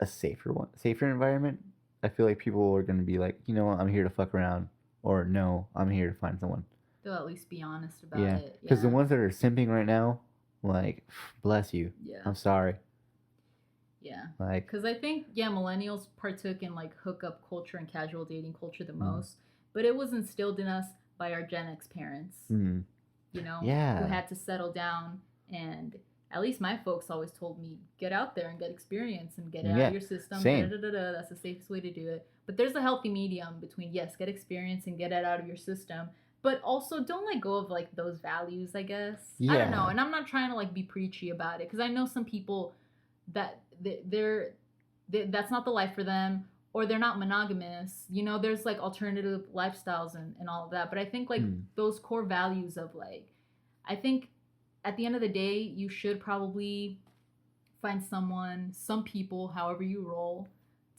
a safer environment. I feel like people are gonna be like, you know what, I'm here to fuck around, or no, I'm here to find someone. They'll at least be honest about Yeah. it. Because the ones that are simping right now, like, bless you. Yeah. I'm sorry. Yeah. Like, because I think millennials partook in like hookup culture and casual dating culture the most, but it was instilled in us by our Gen X parents. you know, yeah, who had to settle down, and at least my folks always told me, get out there and get experience and get it out of your system. Same. That's the safest way to do it. But there's a healthy medium between, yes, get experience and get it out of your system, but also don't let go of like those values, I guess. Yeah. I don't know, and I'm not trying to like be preachy about it, because I know some people that that's not the life for them, or they're not monogamous. You know, there's like alternative lifestyles and all of that. But I think like those core values of like, I think at the end of the day, you should probably find some people, however you roll,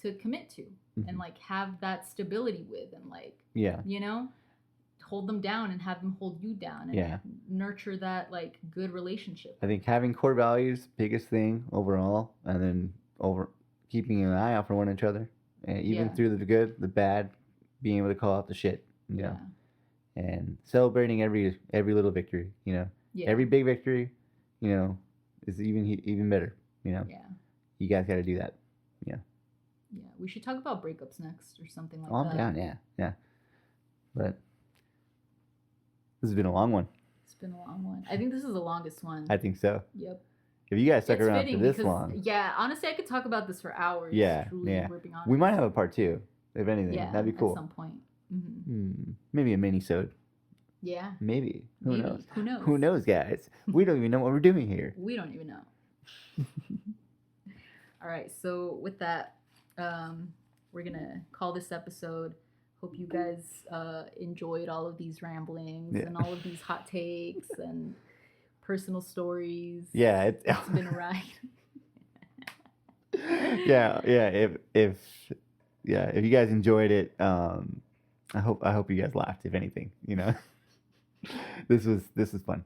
to commit to and like have that stability with, and like, you know, hold them down and have them hold you down, and nurture that like good relationship. I think having core values, biggest thing overall, and then keeping an eye out for one another, and even through the good, the bad, being able to call out the shit, you know, and celebrating every little victory, you know, every big victory, you know, is even better, you know. You guys got to do that. Yeah, we should talk about breakups next or something like that. I'm down, yeah. But this has been a long one. It's been a long one. I think this is the longest one. I think so. Yep. If you guys stuck around for this long. Yeah, honestly, I could talk about this for hours. Yeah. We might have a part 2, if anything. Yeah, that'd be cool. At some point. Maybe a mini-sode. Yeah. Maybe. Who knows? Who knows, guys? We don't even know what we're doing here. We don't even know. All right, so with that, we're going to call this episode. Hope you guys enjoyed all of these ramblings and all of these hot takes and personal stories. Yeah, it's been a ride. yeah. If you guys enjoyed it, I hope you guys laughed. If anything, you know, this was fun.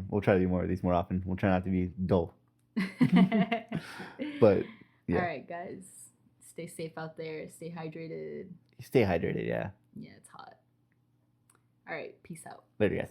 We'll try to do more of these more often. We'll try not to be dull. But yeah. All right, guys, stay safe out there. Stay hydrated. Stay hydrated. Yeah. Yeah, it's hot. All right, peace out. Later, guys.